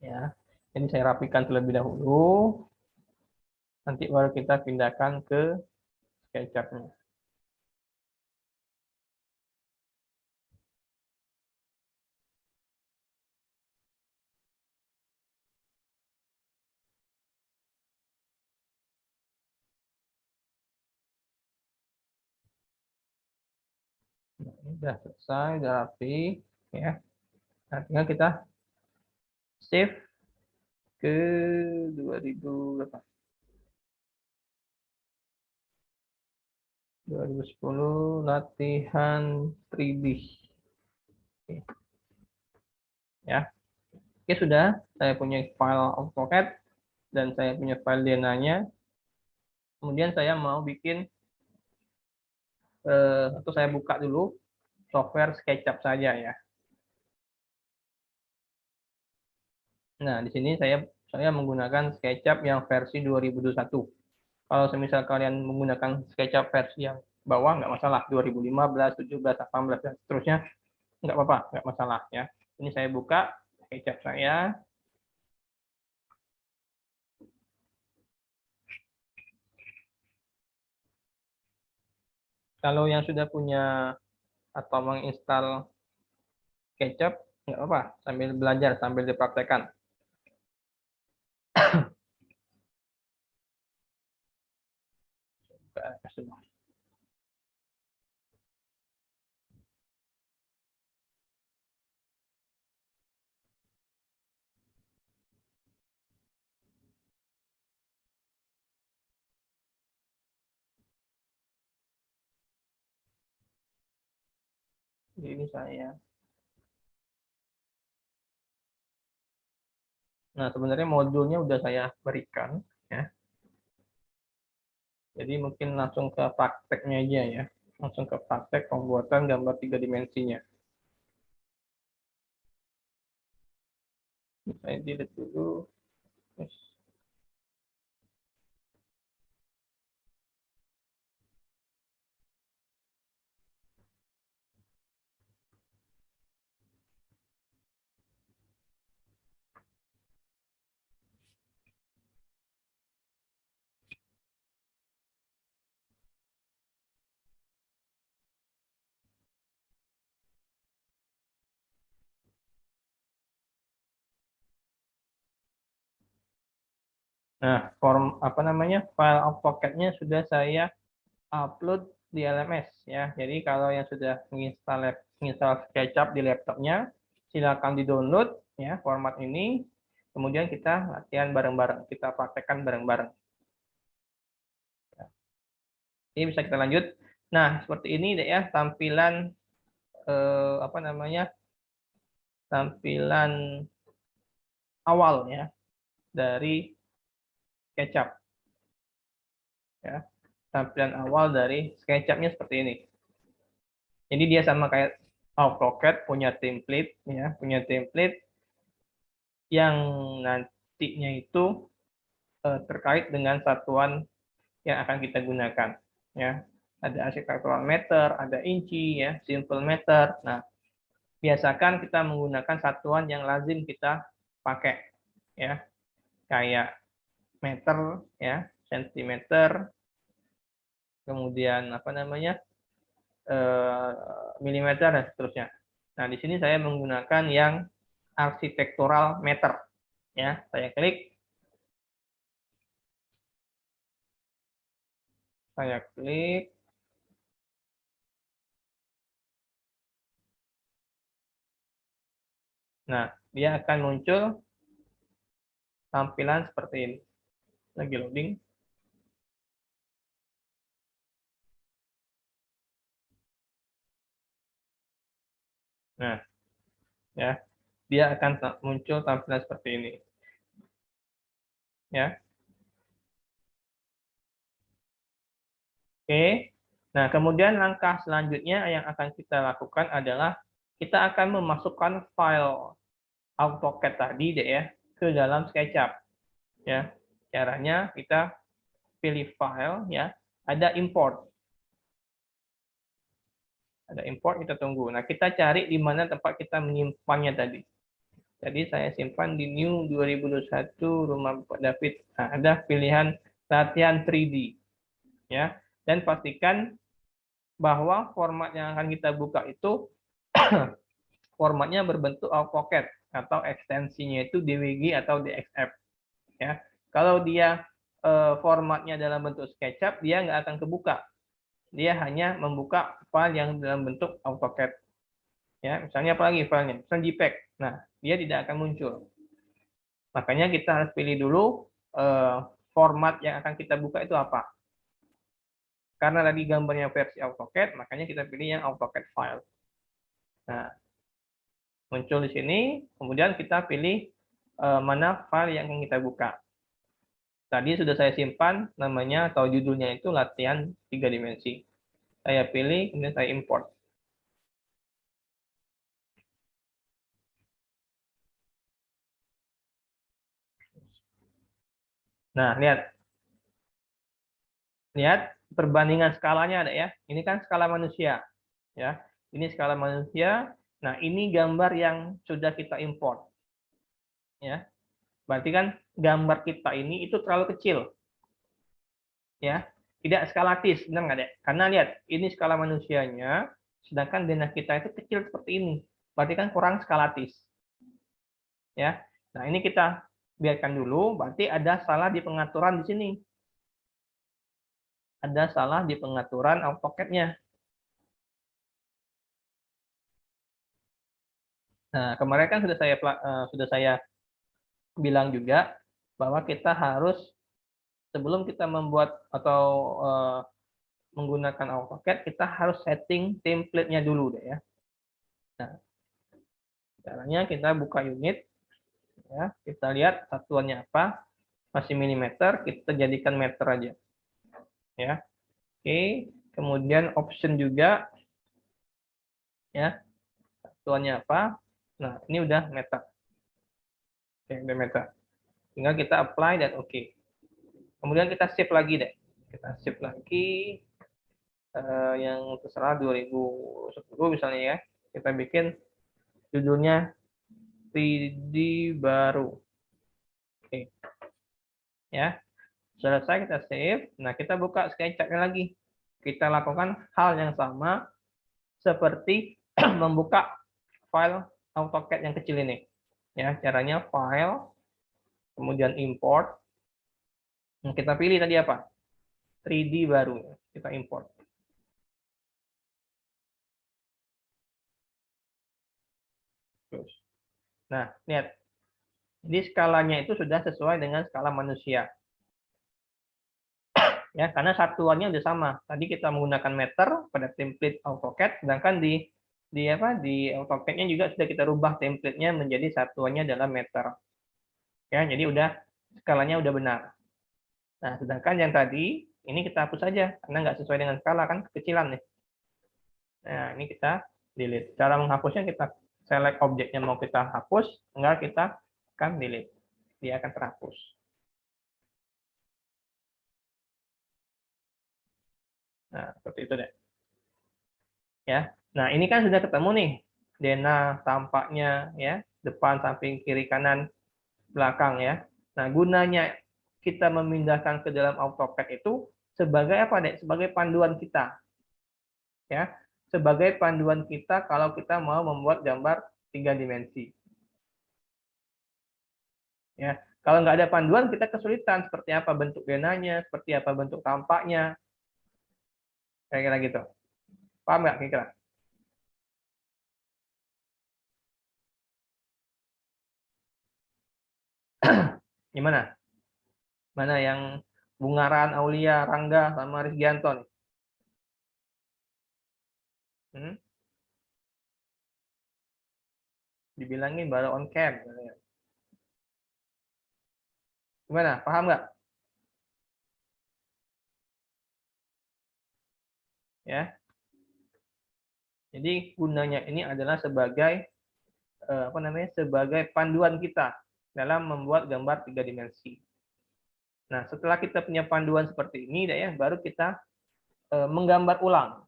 Ya. Jadi saya rapikan terlebih dahulu, nanti baru kita pindahkan ke SketchUp-nya. Nah, ini udah selesai, udah rapi, ya. Nah, tinggal kita save ke 2008. 2010 latihan 3D. Oke, ya. Oke, sudah. Saya punya file AutoCAD dan saya punya file DNA-nya. Kemudian saya mau bikin atau saya buka dulu software SketchUp saja ya. Nah, di sini saya menggunakan SketchUp yang versi 2021. Kalau semisal kalian menggunakan SketchUp versi yang bawah, nggak masalah. 2015, 17, 18, dan seterusnya, nggak apa-apa, nggak masalah ya. Ini saya buka SketchUp saya. Kalau yang sudah punya atau menginstal SketchUp, nggak apa-apa, sambil belajar, sambil dipraktekkan. Ini saya. Nah, sebenarnya modulnya udah saya berikan ya. Jadi mungkin langsung ke prakteknya aja ya. Langsung ke praktek pembuatan gambar 3 dimensinya. Saya delete dulu. Yes. Nah, form apa namanya file AutoCAD-nya sudah saya upload di LMS ya. Jadi kalau yang sudah menginstal SketchUp di laptopnya, silakan di-download ya format ini. Kemudian kita latihan bareng-bareng, kita praktekkan bareng-bareng. Ini bisa kita lanjut. Nah, seperti ini deh ya tampilan apa namanya tampilan awal ya dari SketchUp ya. Tampilan awal dari SketchUp-nya seperti ini. Jadi dia sama kayak AutoCAD punya template ya, punya template yang nantinya itu terkait dengan satuan yang akan kita gunakan ya. Ada architectural meter, ada inci ya, simple meter. Nah, biasakan kita menggunakan satuan yang lazim kita pakai ya, kayak meter ya, sentimeter, kemudian apa namanya milimeter dan seterusnya. Nah, di sini saya menggunakan yang architectural meter ya. Saya klik, saya klik. Nah, dia akan muncul tampilan seperti ini. Lagi loading. Nah, ya, dia akan muncul tampilan seperti ini. Ya. Oke. Nah, kemudian langkah selanjutnya yang akan kita lakukan adalah kita akan memasukkan file AutoCAD tadi deh ya ke dalam SketchUp. Ya. Caranya kita pilih file ya, ada import. Ada import, kita tunggu. Nah, kita cari di mana tempat kita menyimpannya tadi. Jadi saya simpan di new 2021 rumah Bapak David. Nah, ada pilihan latihan 3D. Ya. Dan pastikan bahwa format yang akan kita buka itu formatnya berbentuk AutoCAD atau ekstensinya itu DWG atau DXF. Ya. Kalau dia formatnya dalam bentuk SketchUp, dia nggak akan kebuka. Dia hanya membuka file yang dalam bentuk AutoCAD. Ya, misalnya apalagi filenya, misalnya JPEG. Nah, dia tidak akan muncul. Makanya kita harus pilih dulu format yang akan kita buka itu apa. Karena tadi gambarnya versi AutoCAD, makanya kita pilih yang AutoCAD file. Nah, muncul di sini, kemudian kita pilih mana file yang akan kita buka. Tadi sudah saya simpan, namanya atau judulnya itu latihan 3 dimensi. Saya pilih, kemudian saya import. Nah, lihat. Lihat perbandingan skalanya ada ya. Ini kan skala manusia. Ya. Ini skala manusia. Nah, ini gambar yang sudah kita import. Ya. Berarti kan gambar kita ini itu terlalu kecil. Ya. Tidak skalatis, benar nggak, Dek? Karena lihat, ini skala manusianya, sedangkan denah kita itu kecil seperti ini. Berarti kan kurang skalatis. Ya. Nah, ini kita biarkan dulu, berarti ada salah di pengaturan di sini. Ada salah di pengaturan AutoCAD-nya. Nah, kemarin kan sudah saya bilang juga bahwa kita harus sebelum kita membuat atau menggunakan AutoCAD, kita harus setting template-nya dulu deh ya. Nah, caranya kita buka unit, ya, kita lihat satuannya apa, masih milimeter, kita jadikan meter aja, ya. Oke, kemudian option juga, ya, satuannya apa. Nah, ini udah meter, oke, udah meter. Tinggal kita apply dan oke. Kemudian kita save lagi deh, kita save lagi. Yang terserah 2010 misalnya ya, kita bikin judulnya 3D baru. Oke. Ya. Selesai kita save. Nah, kita buka SketchUp-nya lagi. Kita lakukan hal yang sama seperti membuka file AutoCAD yang kecil ini. Ya, caranya file, kemudian import. Nah, kita pilih tadi apa? 3D baru. Kita import. Terus. Nah, lihat. Jadi skalanya itu sudah sesuai dengan skala manusia. Ya, karena satuannya udah sama. Tadi kita menggunakan meter pada template AutoCAD, sedangkan di AutoCAD-nya juga sudah kita rubah template-nya menjadi satuannya dalam meter. Ya, jadi udah skalanya udah benar. Nah, sedangkan yang tadi ini kita hapus saja karena nggak sesuai dengan skala kan kekecilan nih. Nah, ini kita delete. Cara menghapusnya kita select objeknya mau kita hapus, enggak kita akan delete. Dia akan terhapus. Nah, seperti itu deh. Ya. Nah, ini kan sudah ketemu nih. Denah tampaknya ya, depan, samping, kiri, kanan, belakang ya. Nah, gunanya kita memindahkan ke dalam AutoCAD itu sebagai apa, Dek? Sebagai panduan kita. Ya. Sebagai panduan kita kalau kita mau membuat gambar 3 dimensi. Ya. Kalau nggak ada panduan, kita kesulitan seperti apa bentuk denahnya, seperti apa bentuk tampaknya. Kira-kira gitu. Paham nggak kira-kira? Gimana? Mana yang Bungaran, Aulia, Rangga, sama Rizgianto nih? Hmm? Dibilangin baru on cam. Gimana? Paham nggak? Ya. Jadi gunanya ini adalah sebagai apa namanya? Sebagai panduan kita dalam membuat gambar 3 dimensi. Nah, setelah kita punya panduan seperti ini, ya, baru kita menggambar ulang.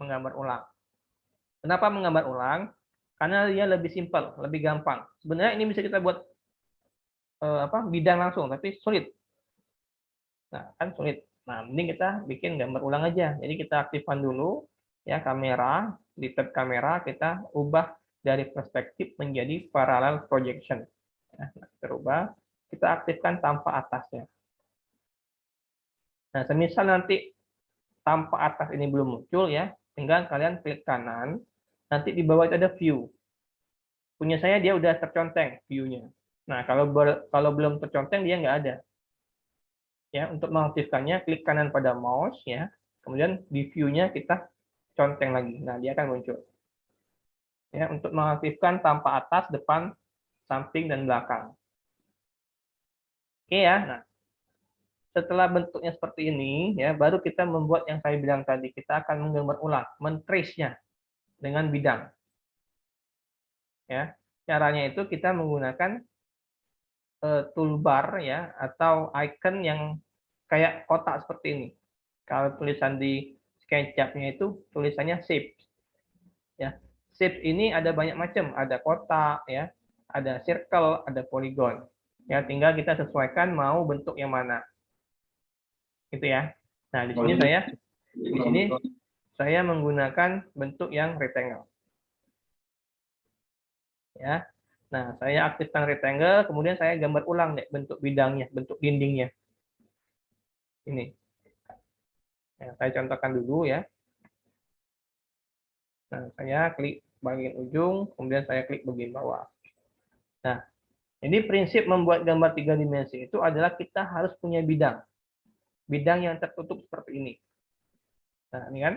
Menggambar ulang. Kenapa menggambar ulang? karena dia lebih simpel, lebih gampang. Sebenarnya ini bisa kita buat bidang langsung, tapi sulit. Nah, kan sulit. Nah, mending kita bikin gambar ulang aja. Jadi kita aktifkan dulu ya kamera, di tab kamera kita ubah dari perspektif menjadi parallel projection. Nah, kita ubah, kita aktifkan tanpa atasnya. Nah, semisal nanti tanpa atas ini belum muncul ya, tinggal kalian klik kanan, nanti di bawah itu ada view. Punya saya dia udah terconteng view-nya. Nah, kalau belum terconteng dia nggak ada. Ya, untuk mengaktifkannya klik kanan pada mouse ya. Kemudian di view-nya kita conteng lagi. Nah, dia akan muncul. Ya, untuk mengaktifkan tanpa atas, depan, samping dan belakang. Oke ya. Nah, setelah bentuknya seperti ini ya, baru kita membuat yang saya bilang tadi. Kita akan menggambar ulang, men-trace-nya dengan bidang. Ya. Caranya itu kita menggunakan toolbar ya atau icon yang kayak kotak seperti ini. Kalau tulisan di SketchUp-nya itu tulisannya shape. Ya, shape ini ada banyak macam, ada kotak ya, ada circle, ada polygon. Ya, tinggal kita sesuaikan mau bentuk yang mana. Gitu ya. Nah, di sini saya menggunakan bentuk yang rectangle. Ya. Nah, saya aktifkan rectangle, kemudian saya gambar ulang deh bentuk bidangnya, bentuk dindingnya. Ini. Ya, saya contohkan dulu ya. Nah, saya klik bagian ujung, kemudian saya klik bagian bawah. Nah, jadi prinsip membuat gambar 3 dimensi itu adalah kita harus punya bidang. Bidang yang tertutup seperti ini. Nah, ini kan.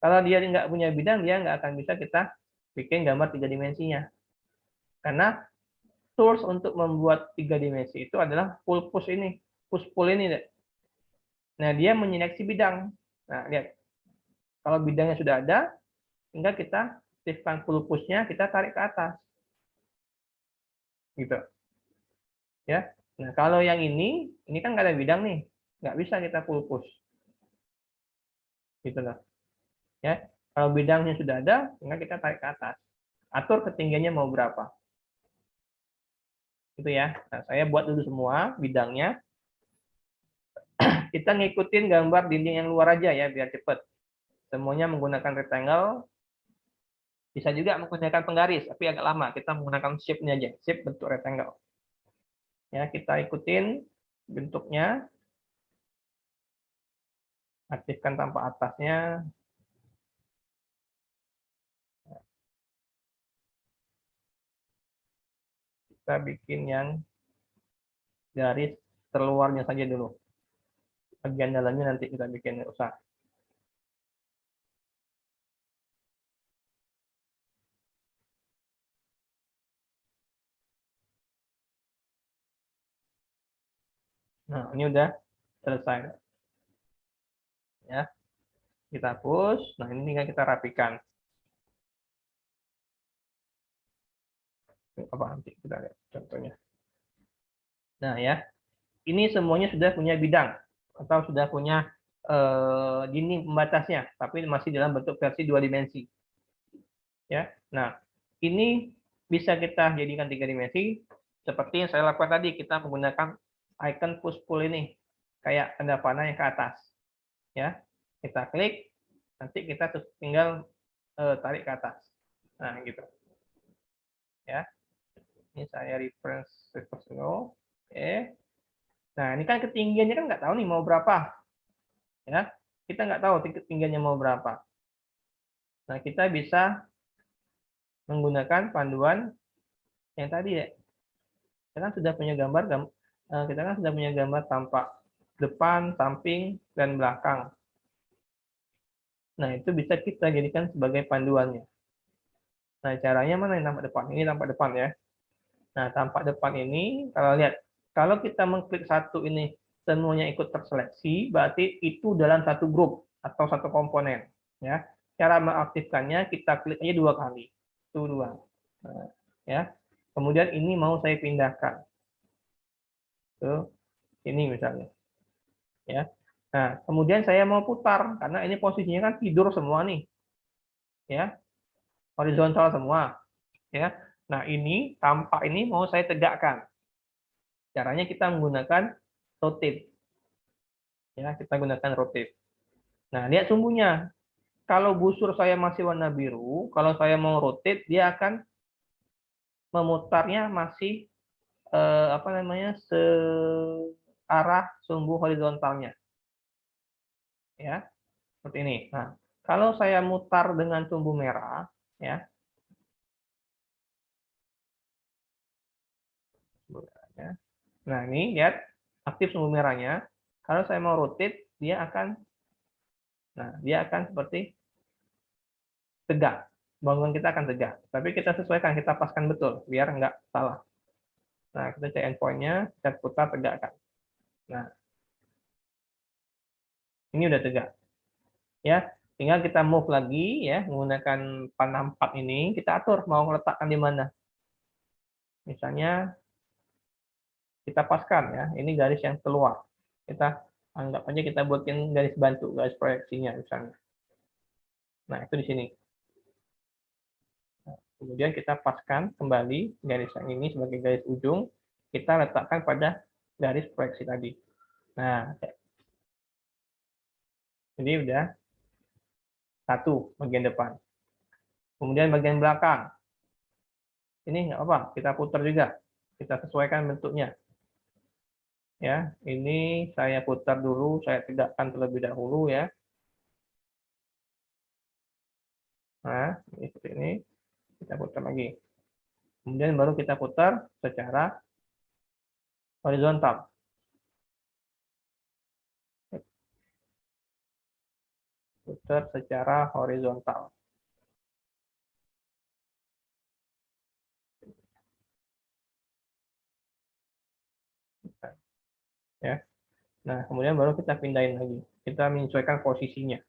Kalau dia nggak punya bidang, dia nggak akan bisa kita bikin gambar 3 dimensinya. Karena tools untuk membuat 3 dimensi itu adalah pull push ini. Push pull ini. Deh. Nah, dia menyeleksi bidang. Nah, lihat. Kalau bidangnya sudah ada, tinggal kita aktifkan pull push-nya, kita tarik ke atas. Gitu. Ya. Nah, kalau yang ini kan nggak ada bidang nih. Nggak bisa kita pull push. Gitu loh. Ya. Kalau bidangnya sudah ada, tinggal kita tarik ke atas. Atur ketinggiannya mau berapa. Gitu ya. Nah, saya buat dulu semua bidangnya. Kita ngikutin gambar dinding yang luar aja ya, biar cepat. Semuanya menggunakan rectangle. Bisa juga menggunakan penggaris, tapi agak lama. Kita menggunakan shape-nya aja. Shape bentuk rectangle. Ya, kita ikutin bentuknya. Aktifkan tanpa atasnya. Kita bikin yang garis terluarnya saja dulu. Bagian dalamnya nanti kita bikin usah. Nah, ini udah selesai. Ya, kita hapus. Nah, ini tinggal kita rapikan. Apa nanti kita lihat contohnya. Nah, ya. Ini semuanya sudah punya bidang atau sudah punya dinding pembatasnya, tapi masih dalam bentuk versi 2 dimensi. Ya, nah ini bisa kita jadikan 3 dimensi seperti yang saya lakukan tadi. Kita menggunakan icon push pull ini, kayak tanda panah yang ke atas. Ya, kita klik, nanti kita tinggal tarik ke atas. Nah, gitu. Ya, ini saya reference dulu. Oke. Nah, ini kan ketinggiannya kan nggak tahu nih mau berapa. Ya, kita nggak tahu ketinggiannya mau berapa. Nah, kita bisa menggunakan panduan yang tadi ya. Kita kan sudah punya gambar tampak depan, samping, dan belakang. Nah, itu bisa kita jadikan sebagai panduannya. Nah, caranya mana yang tampak depan? Ini tampak depan ya. Nah, tampak depan ini, kalau lihat, kalau kita mengklik satu ini, semuanya ikut terseleksi, berarti itu dalam satu grup atau satu komponen. Ya, cara mengaktifkannya kita klik aja 2 kali. Itu 2. Nah, ya. Kemudian ini mau saya pindahkan ke ini misalnya. Ya. Nah, kemudian saya mau putar karena ini posisinya kan tidur semua nih. Ya. horizontal semua, ya. Nah, ini tampak ini mau saya tegakkan. Caranya kita menggunakan rotate. Ya, kita gunakan rotate. Nah, lihat sumbunya. Kalau busur saya masih warna biru, kalau saya mau rotate, dia akan memutarnya masih apa namanya, searah sumbu horizontalnya. Ya, seperti ini. Nah, kalau saya mutar dengan sumbu merah, ya, nah ini lihat aktif sumbu merahnya. Kalau saya mau rotate, dia akan seperti tegak. Bangunan kita akan tegak. Tapi kita sesuaikan, kita paskan betul, biar nggak salah. Nah, kita cek endpoint-nya, kita putar tegakkan. Nah, ini udah tegak. Ya, tinggal kita move lagi ya, menggunakan panah 4 ini, kita atur mau meletakkan di mana. Misalnya kita paskan ya, ini garis yang keluar. Kita anggap aja kita buatin garis bantu, garis proyeksinya misalnya. Nah, itu di sini. Nah, kemudian kita paskan kembali garis yang ini sebagai garis ujung, kita letakkan pada garis proyeksi tadi. Nah, jadi udah satu bagian depan. Kemudian bagian belakang. Ini nggak apa, kita putar juga. Kita sesuaikan bentuknya. Ya, ini saya putar dulu, saya tegakkan terlebih dahulu ya. Nah, ini seperti ini. Kita putar lagi. Kemudian baru kita putar secara horizontal. Putar secara horizontal. Ya. Nah, kemudian baru kita pindahin lagi. Kita menyesuaikan posisinya.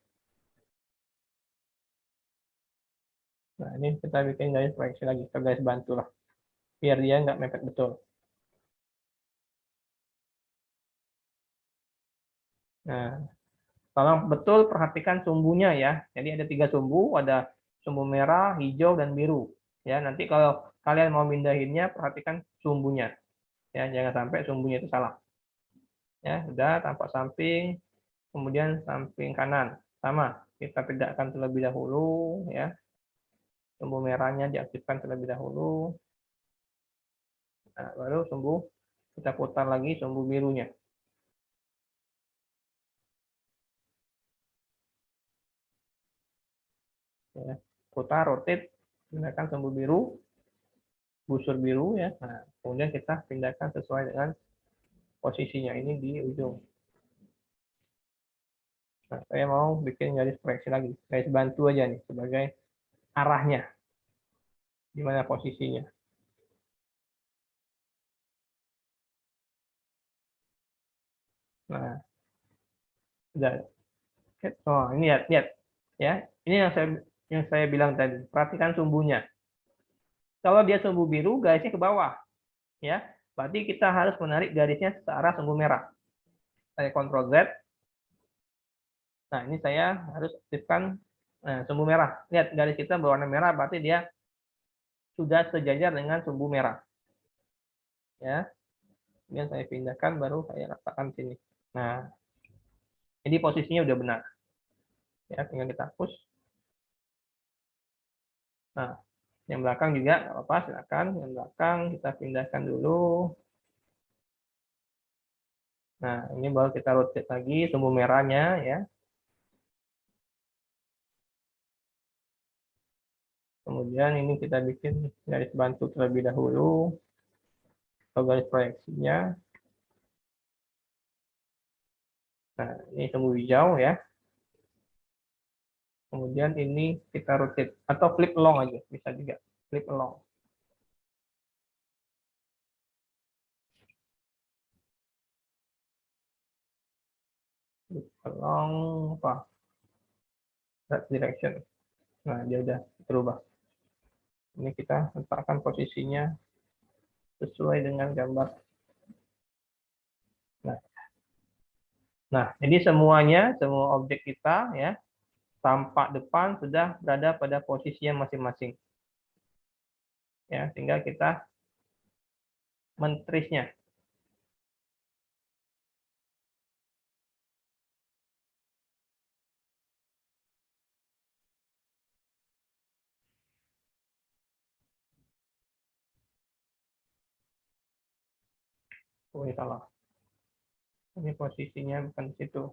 Nah, ini kita bikin garis proyeksi lagi, kita garis bantu lah. Biar dia nggak mepet betul. Nah, tolong betul perhatikan sumbunya ya. Jadi ada 3 sumbu, ada sumbu merah, hijau, dan biru. Ya, nanti kalau kalian mau pindahinnya, perhatikan sumbunya. Ya, jangan sampai sumbunya itu salah. Ya, sudah tampak samping, kemudian samping kanan. Sama, kita pedakkan terlebih dahulu ya. Sumbu merahnya diaktifkan terlebih dahulu. Nah, baru sumbu kita putar lagi sumbu birunya. Ya, putar, rotate, gunakan sumbu biru, busur biru ya. Nah, kemudian kita pindahkan sesuai dengan posisinya ini di ujung. Nah, saya mau bikin garis proyeksi lagi, garis bantu aja nih sebagai arahnya, di mana posisinya. Nah, udah. Oh, ini lihat, lihat ya. Ini yang saya bilang tadi. Perhatikan sumbunya. Kalau dia sumbu biru, garisnya ke bawah, ya. Berarti kita harus menarik garisnya searah sumbu merah. Saya Ctrl Z. Nah, ini saya harus aktifkan sumbu merah. Lihat, garis kita berwarna merah, berarti dia sudah sejajar dengan sumbu merah. Ya, kemudian saya pindahkan, baru saya letakkan sini. Nah, jadi posisinya udah benar. Ya, tinggal kita hapus. Nah, yang belakang juga nggak apa-apa, silakan. Yang belakang kita pindahkan dulu. Nah, ini baru kita rotate lagi sumbu merahnya ya. Kemudian ini kita bikin garis bantu terlebih dahulu atau garis proyeksinya. Nah, ini sumbu hijau ya. Kemudian ini kita rotate atau flip along aja, bisa juga flip along. Flip along apa? That direction. Nah, dia udah berubah. Ini kita letakkan posisinya sesuai dengan gambar. Nah, nah, jadi semuanya, semua objek kita ya, tampak depan sudah berada pada posisinya masing-masing. Ya, tinggal kita mentrisnya. Oh, ini salah. Ini posisinya bukan di situ.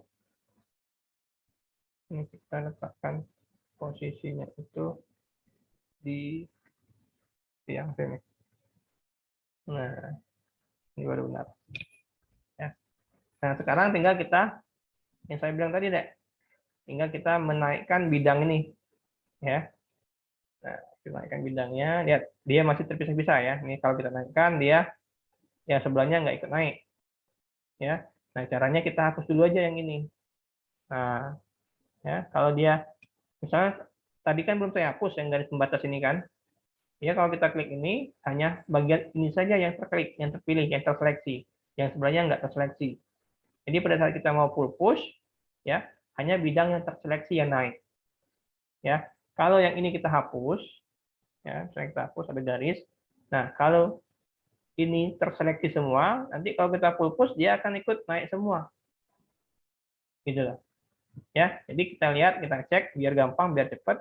Ini kita letakkan posisinya itu di tiang sini. Nah, ini baru benar. Ya. Nah, sekarang tinggal kita, yang saya bilang tadi, deh, tinggal kita menaikkan bidang ini. Ya. Nah, dinaikkan bidangnya, lihat, dia masih terpisah-pisah ya. Ini kalau kita naikkan, dia ya sebelahnya nggak ikut naik. Ya. Nah, caranya kita hapus dulu aja yang ini. Nah, ya, kalau dia, misalnya, tadi kan belum saya hapus yang garis pembatas ini kan. Ya, kalau kita klik ini, hanya bagian ini saja yang terklik, yang terpilih, yang terseleksi. Yang sebelahnya nggak terseleksi. Jadi pada saat kita mau full push, ya hanya bidang yang terseleksi yang naik. Ya, kalau yang ini kita hapus, ya, saya kita hapus ada garis. Nah, kalau ini terseleksi semua, nanti kalau kita full push dia akan ikut naik semua. Gitu loh. Ya, jadi kita lihat, kita cek biar gampang, biar cepat.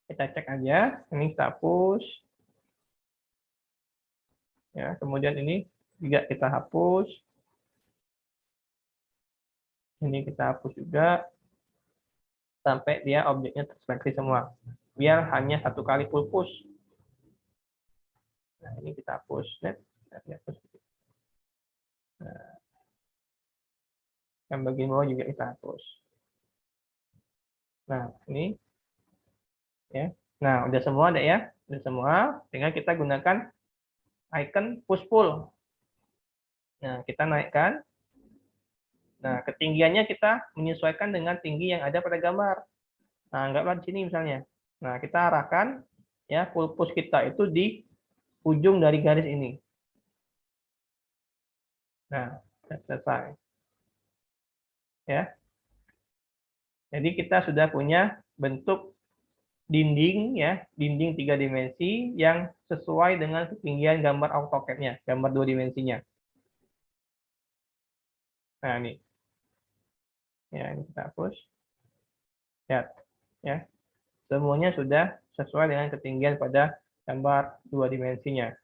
Kita cek aja, ini kita hapus. Ya, kemudian ini juga kita hapus. Ini kita hapus juga sampai dia objeknya terseleksi semua. Biar hanya satu kali full push. Nah, ini kita hapus. Nah, yang bagian bawah juga kita hapus. Nah, ini ya. Nah, udah semua deh ya. Udah semua, tinggal kita gunakan icon push pull. Nah, kita naikkan. Nah, ketinggiannya kita menyesuaikan dengan tinggi yang ada pada gambar. Nah, anggaplah di sini misalnya. Nah, kita arahkan ya full push kita itu di ujung dari garis ini. Nah, selesai. Ya. Jadi kita sudah punya bentuk dinding ya, dinding 3 dimensi yang sesuai dengan ketinggian gambar AutoCAD-nya, gambar 2 dimensinya. Nah, ini. Ya, ini kita hapus. Lihat, ya. Semuanya sudah sesuai dengan ketinggian pada gambar 2 dimensinya.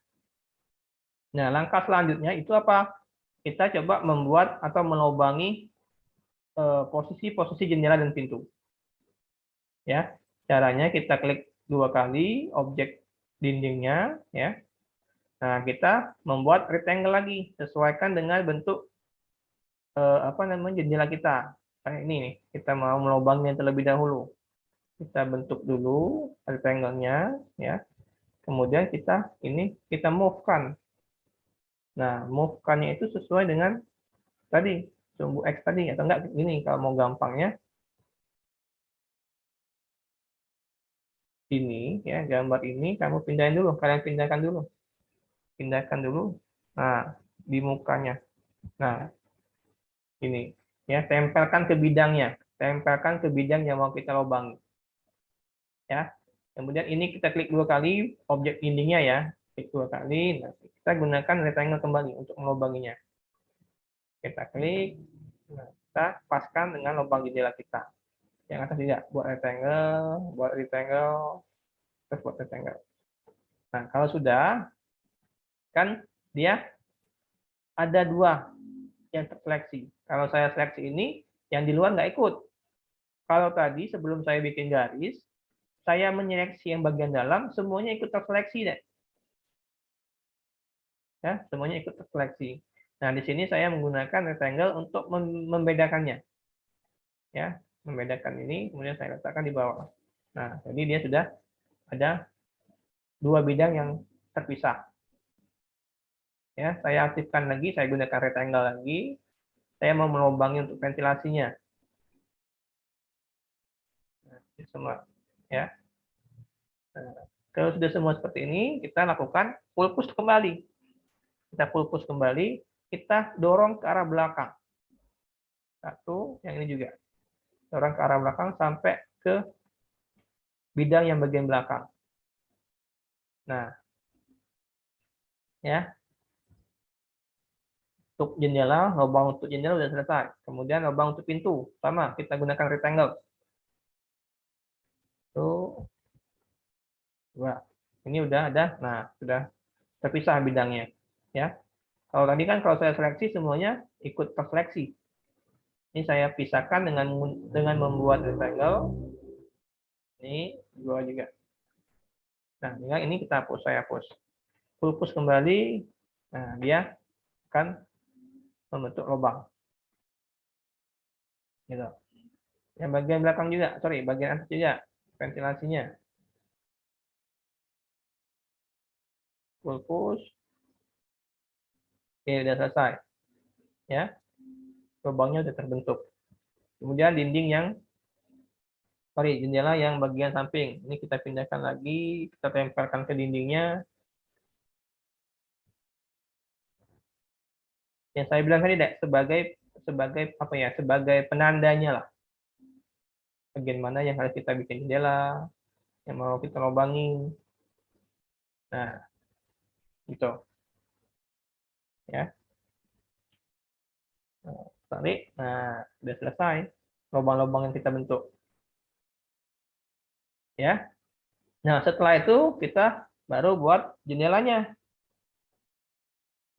Nah, langkah selanjutnya itu apa? Kita coba membuat atau melobangi posisi-posisi jendela dan pintu. Ya, caranya kita klik 2 kali objek dindingnya, ya. Nah, kita membuat rectangle lagi, sesuaikan dengan bentuk jendela kita. Kayak ini nih, kita mau melubangnya terlebih dahulu. Kita bentuk dulu rectangle-nya, ya. Kemudian kita move-kan. Nah, move-kannya itu sesuai dengan tadi sumbu X tadi atau enggak ini kalau mau gampangnya ini ya gambar ini kamu pindahin dulu, kalian pindahkan dulu. Nah, di mukanya. Nah, ini ya tempelkan ke bidangnya, tempelkan ke bidang yang mau kita lubangi. Ya. Kemudian ini kita klik 2 kali objek dindingnya ya, klik 2 kali. Nah, kita gunakan rectangle kembali untuk melubanginya. Kita klik, nah, kita paskan dengan lubang jendela kita. Yang atas tidak, buat rectangle, terus buat rectangle. Nah, kalau sudah, kan dia ada 2 yang terseleksi. Kalau saya seleksi ini, yang di luar nggak ikut. Kalau tadi sebelum saya bikin garis, saya menyeleksi yang bagian dalam, semuanya ikut terseleksi deh. Ya, semuanya ikut terseleksi. Nah, di sini saya menggunakan rectangle untuk membedakannya. Ya, membedakan ini, kemudian saya letakkan di bawah. Nah, jadi dia sudah ada 2 bidang yang terpisah. Ya, saya aktifkan lagi, saya gunakan rectangle lagi. Saya mau melubangi untuk ventilasinya. Nah, semua, ya. Nah, kalau sudah semua seperti ini, kita lakukan full push kembali. Kita full push kembali, kita dorong ke arah belakang. Satu, yang ini juga. Dorong ke arah belakang sampai ke bidang yang bagian belakang. Nah, ya, untuk jendela, lubang untuk jendela sudah selesai. Kemudian lubang untuk pintu, sama, kita gunakan rectangle. Tuh, dua. Ini udah ada, nah, sudah terpisah bidangnya. Ya, kalau tadi kan kalau saya seleksi semuanya ikut terseleksi. Ini saya pisahkan dengan membuat rectangle. Ini dua juga. Nah, tinggal ini kita hapus, saya hapus. Hapus kembali. Nah, dia akan membentuk lubang. Gitu. Yang bagian belakang juga, sorry, bagian atas juga ventilasinya. Full push. Oke, udah selesai. Ya, lubangnya udah terbentuk. Kemudian dinding yang, sorry, jendela yang bagian samping. Ini kita pindahkan lagi, kita tempelkan ke dindingnya. Yang saya bilang tadi, Dek, sebagai apa ya, sebagai penandanya lah. Bagian mana yang harus kita bikin jendela, yang mau kita lubangin. Nah, gitu. Ya. Nah, tarik. Nah, udah selesai lubang-lubang yang kita bentuk. Ya. Nah, setelah itu kita baru buat jendelanya.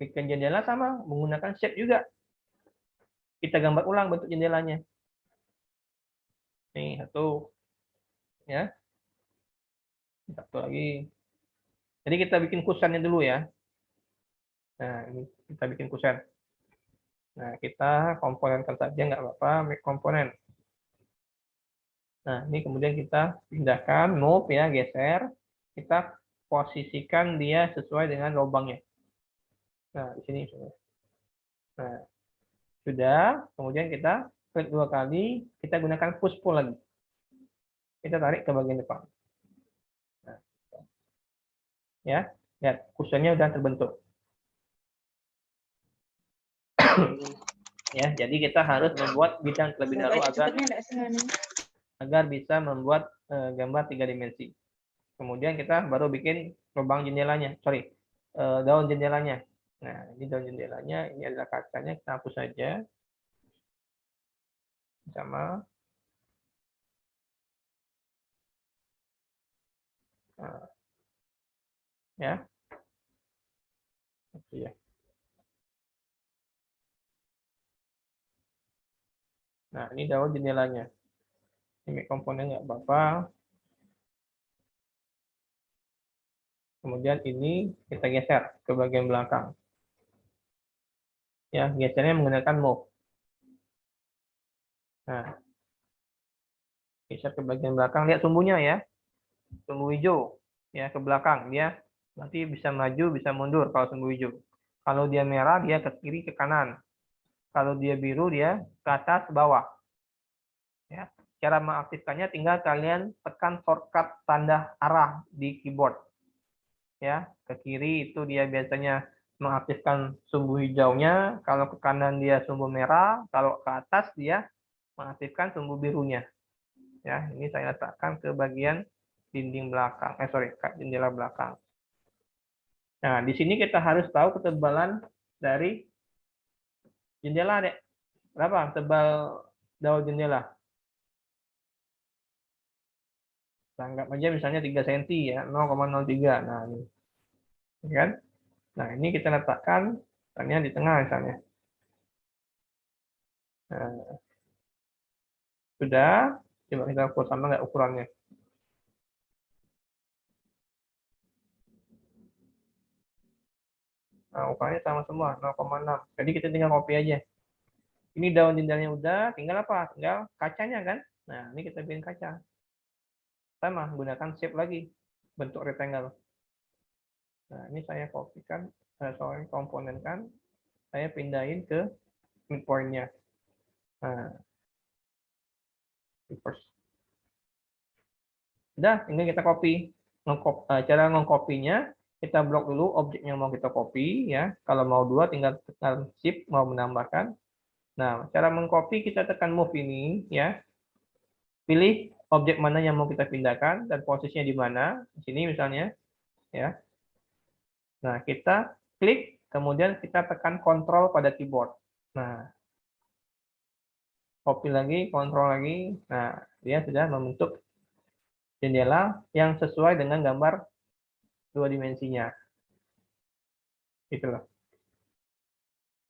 Bikin jendela sama menggunakan shape juga. Kita gambar ulang bentuk jendelanya. Nih, satu. Ya. Satu lagi. Jadi kita bikin kusennya dulu ya. Nah, ini kita bikin kusen. Nah, kita komponenkan saja, nggak apa-apa, make komponen. Nah, ini kemudian kita pindahkan, move ya, geser. Kita posisikan dia sesuai dengan lubangnya. Nah, di sini. Nah, sudah. Kemudian kita klik 2 kali, kita gunakan push pull lagi. Kita tarik ke bagian depan. Nah, ya, lihat, kusennya sudah terbentuk. Ya, jadi kita harus membuat bidang terlebih dahulu agar bisa membuat gambar 3 dimensi. Kemudian kita baru bikin lubang jendelanya, sorry, daun jendelanya. Nah, ini daun jendelanya, ini adalah kacanya, kita hapus saja. Sama. Nah, ya. Ya. Nah, ini daun jendelanya. Ini komponen nggak apa-apa. Kemudian ini kita geser ke bagian belakang. Ya, gesernya menggunakan move. Nah, geser ke bagian belakang. Lihat sumbunya ya. Sumbu hijau ya ke belakang. Dia nanti bisa maju, bisa mundur kalau sumbu hijau. Kalau dia merah, dia ke kiri, ke kanan. Kalau dia biru, dia ke atas, ke bawah. Ya. Cara mengaktifkannya tinggal kalian tekan shortcut tanda arah di keyboard. Ya, ke kiri itu dia biasanya mengaktifkan sumbu hijaunya, kalau ke kanan dia sumbu merah, kalau ke atas dia mengaktifkan sumbu birunya. Ya, ini saya letakkan ke bagian dinding belakang. Jendela belakang. Nah, di sini kita harus tahu ketebalan dari jendela, Dek. Berapa tebal daun jendela? Anggap aja misalnya 3 cm ya, 0,03. Nah, ini. Kan? Nah, ini kita letakkan misalnya di tengah misalnya. Nah, sudah. Coba kita ukur sama nggak ukurannya. Nah, ukurannya sama semua, 0,6. Jadi kita tinggal copy aja. Ini daun jendelanya udah, tinggal apa? Tinggal kacanya kan? Nah, ini kita bikin kaca. Sama, gunakan shape lagi, bentuk rectangle. Nah, ini saya kopikan, komponenkan, saya pindahin ke midpoint-nya. Nah, reverse. Udah, ini kita copy. Cara mengkopinya, kita blok dulu objek yang mau kita copy ya. Kalau mau 2 tinggal tekan shift mau menambahkan. Nah, cara mengcopy kita tekan move ini ya. Pilih objek mana yang mau kita pindahkan dan posisinya di mana. Di sini misalnya, ya. Nah, kita klik, kemudian kita tekan kontrol pada keyboard. Nah, copy lagi, kontrol lagi. Nah, dia sudah membentuk jendela yang sesuai dengan gambar dua dimensinya. Gitu loh.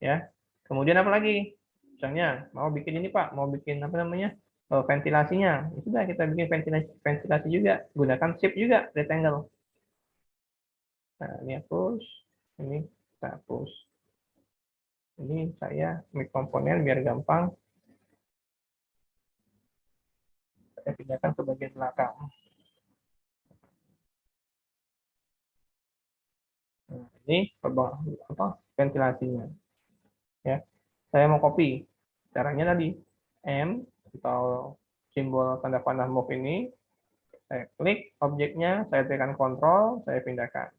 Ya. Kemudian apa lagi? Misalnya mau bikin ini Pak, mau bikin apa namanya? Ventilasinya. Ya sudah kita bikin ventilasi juga, gunakan shift juga rectangle. Nah, ini hapus, ini kita hapus. Ini saya make komponen biar gampang. Saya pindahkan ke bagian belakang. Nah, ini apa ventilasinya. Ya, saya mau copy. Caranya tadi M atau simbol tanda panah move ini, saya klik objeknya, saya tekan kontrol, saya pindahkan.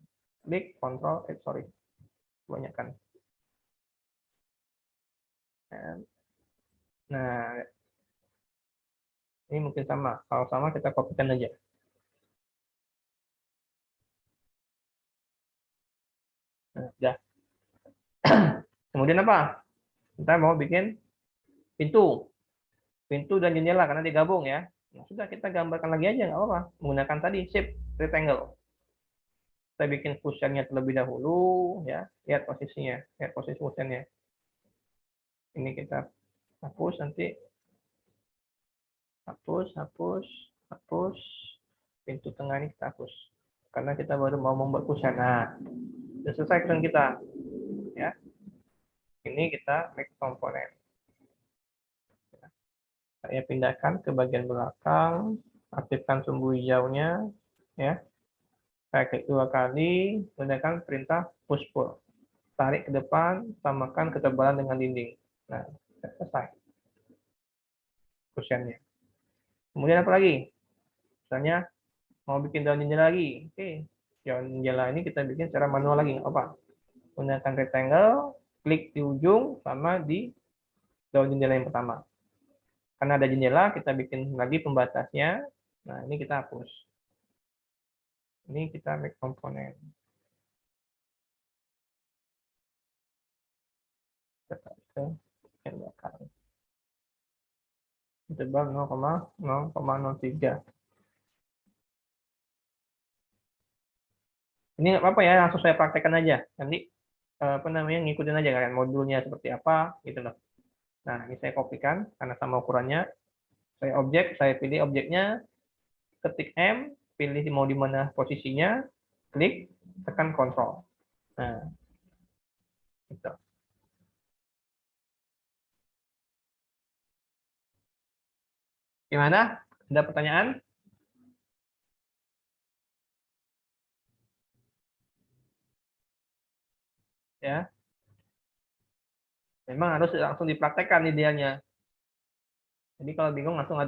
Klik kontrol, sorry, kebanyakan. Nah, ini mungkin sama. Kalau sama kita kopikan aja. Nah, udah. Kemudian apa? Kita mau bikin pintu. Pintu dan jendela karena digabung ya. Nah, sudah kita gambarkan lagi aja, nggak apa-apa. Menggunakan tadi shape rectangle. Kita bikin fusionnya terlebih dahulu, ya. Lihat posisinya, lihat posisi fusionnya. Ini kita hapus nanti, hapus, hapus, hapus. Pintu tengah ini kita hapus. Karena kita baru mau membuat fusion. Nah, sudah selesai fusion kita, ya. Ini kita make komponen. Saya pindahkan ke bagian belakang, aktifkan sumbu hijaunya, ya. Saya klik 2 kali, gunakan perintah push pull. Tarik ke depan, samakan ketebalan dengan dinding. Nah, selesai fusionnya. Kemudian apa lagi? Misalnya mau bikin daun jendela lagi. Oke, daun jendela ini kita bikin secara manual lagi, nggak apa. Gunakan rectangle, klik di ujung sama di daun jendela yang pertama. Karena ada jendela, kita bikin lagi pembatasnya. Nah, ini kita hapus. Ini kita make komponen. Kita ke yang belakang. Tebal 0,0,03. Ini nggak apa-apa ya, langsung saya praktekkan aja. Nanti apa namanya ngikutin aja kalian modulnya seperti apa gitu loh. Nah, ini saya kopikan karena sama ukurannya. Saya objek, saya pilih objeknya, ketik M, pilih mau di mana posisinya, klik, tekan kontrol. Nah, gitu. Gimana? Ada pertanyaan? Ya, memang harus langsung dipraktekkan idealnya. Jadi kalau bingung langsung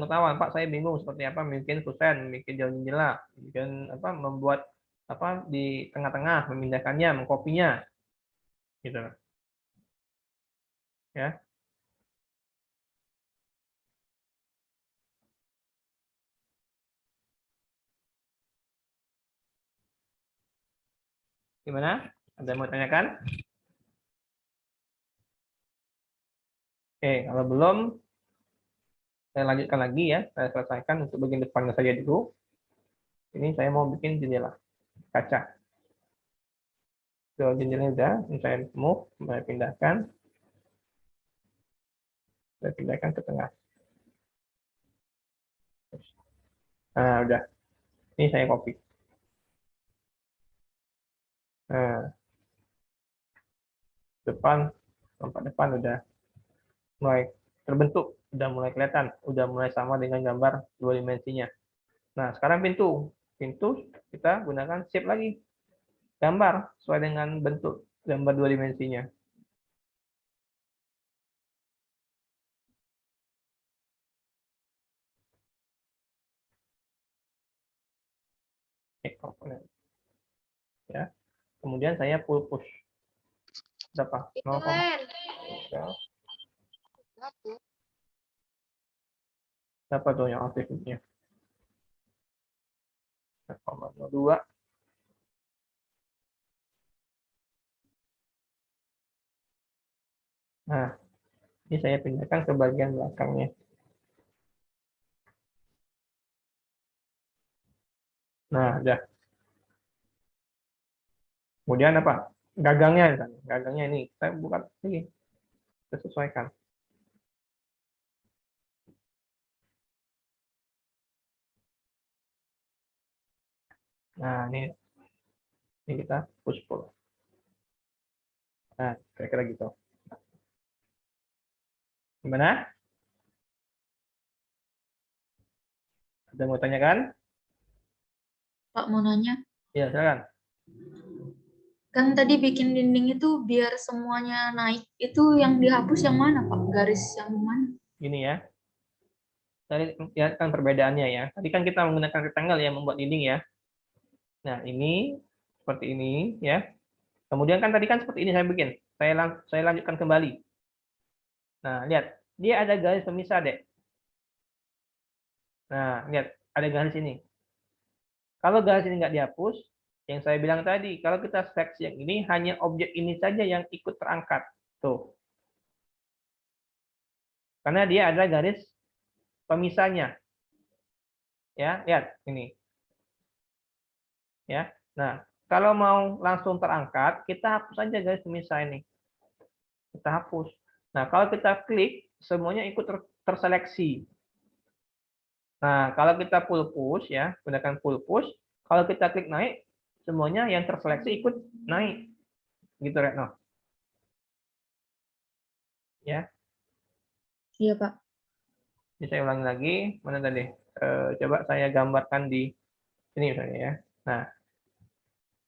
ketahuan, Pak, saya bingung seperti apa bikin kusen, bikin jalan jendela, bikin apa membuat apa di tengah-tengah, memindahkannya, mengkopinya, gitu. Ya, gimana? Ada yang mau tanyakan? Oke, kalau belum, saya lanjutkan lagi ya. Saya selesaikan untuk bagian depannya saja dulu. Ini saya mau bikin jendela kaca. Kalau jendelanya udah, ini saya move, saya pindahkan ke tengah. Nah, udah. Ini saya copy. Nah, depan, tempat depan udah mulai terbentuk, udah mulai kelihatan, udah mulai sama dengan gambar dua dimensinya. Nah, sekarang pintu. Pintu kita gunakan shape lagi. Gambar sesuai dengan bentuk gambar dua dimensinya. Komponen. Ya. Kemudian saya pull push. Berapa? 0, Berapa tuh yang aktifnya? 0,02. Nah, ini saya pindahkan ke bagian belakangnya. Nah, udah. Kemudian apa? Gagangnya, misalnya. Gagangnya ini. Saya buka lagi. Kita sesuaikan. Nah, ini kita push pull. Nah, kira-kira gitu. Gimana? Ada mau tanyakan? Pak mau nanya, Ya, silakan. kan tadi bikin dinding itu biar semuanya naik, itu yang dihapus yang mana Pak? Garis yang mana? Gini ya. Tadi ya kan perbedaannya ya. Tadi kan kita menggunakan rectangle ya membuat dinding ya. Nah, ini seperti ini ya. Kemudian kan tadi kan seperti ini saya bikin. Saya lanjutkan kembali. Nah, lihat. Dia ada garis pemisah, Dek. Nah, lihat. Ada garis ini. Kalau garis ini nggak dihapus, yang saya bilang tadi, kalau kita seleksi yang ini, hanya objek ini saja yang ikut terangkat. Tuh. Karena dia ada garis pemisahnya. Ya, lihat. Ini. Ya. Nah, kalau mau langsung terangkat, kita hapus aja garis pemisah ini. Kita hapus. Nah, kalau kita klik, semuanya ikut terseleksi. Nah, kalau kita full push ya, gunakan full push, kalau kita klik naik, semuanya yang terseleksi ikut naik. Gitu, Retno. Ya, Iya Pak. ini saya ulangi lagi. Mana tadi? Coba saya gambarkan di sini misalnya ya. Nah,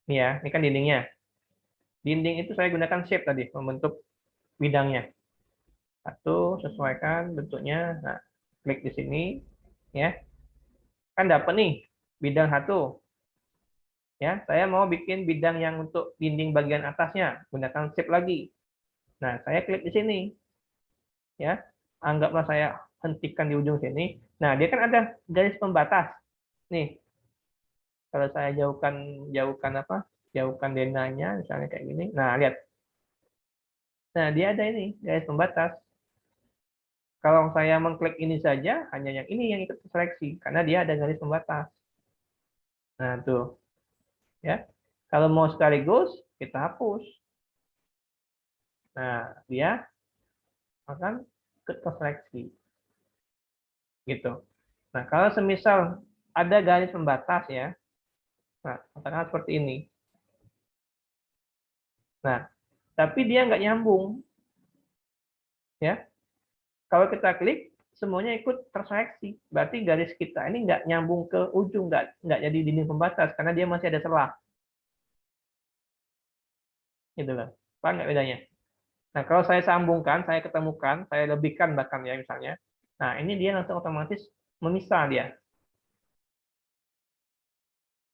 ini ya, ini kan dindingnya. Dinding itu saya gunakan shape tadi, membentuk bidangnya. Satu, sesuaikan bentuknya. Nah, klik di sini, ya. Kan dapat nih, bidang satu. Ya, saya mau bikin bidang yang untuk dinding bagian atasnya, gunakan shape lagi. Nah, saya klik di sini, ya. Anggaplah saya hentikan di ujung sini. Nah, dia kan ada garis pembatas. Nih, kalau saya jauhkan jauhkan apa? Jauhkan denanya, misalnya kayak gini. Nah, lihat. Nah, dia ada ini garis pembatas. Kalau saya mengklik ini saja, hanya yang ini yang ikut seleksi karena dia ada garis pembatas. Nah, tuh, ya. Kalau mau sekaligus, kita hapus. Nah, dia akan ikut seleksi. Gitu. Nah, kalau semisal ada garis pembatas ya, nah, katakanlah seperti ini. Nah, tapi dia nggak nyambung, ya. Kalau kita klik, semuanya ikut terseleksi. Berarti garis kita ini nggak nyambung ke ujung, nggak jadi dinding pembatas karena dia masih ada celah. Gitu loh. Paham nggak bedanya? Nah, kalau saya sambungkan, saya ketemukan, saya lebihkan bahkan ya misalnya. Nah, ini dia langsung otomatis memisah dia.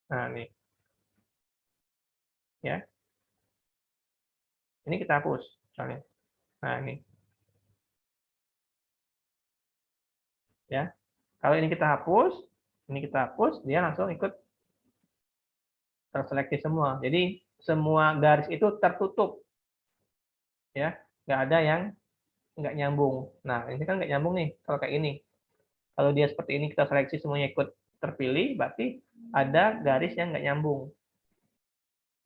Nah, nih, ya. Ini kita hapus misalnya. Nah, ini, ya. Kalau ini kita hapus, dia langsung ikut terseleksi semua. Jadi semua garis itu tertutup, ya. Nggak ada yang nggak nyambung. Nah, ini kan nggak nyambung nih kalau kayak ini. Kalau dia seperti ini kita seleksi semuanya ikut terpilih, berarti ada garis yang nggak nyambung.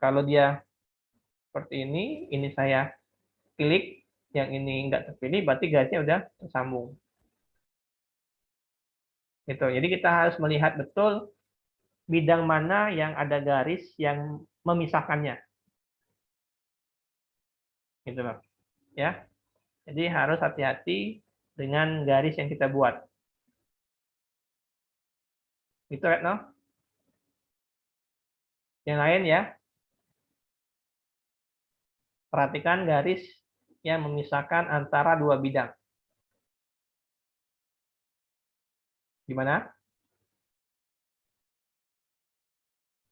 Kalau dia seperti ini saya klik, yang ini nggak terpilih, berarti garisnya udah tersambung. Gitu. Jadi kita harus melihat betul bidang mana yang ada garis yang memisahkannya. Gitu loh. Ya. Jadi harus hati-hati dengan garis yang kita buat. Gitu, Retno. Yang lain ya, perhatikan garis yang memisahkan antara dua bidang. Gimana?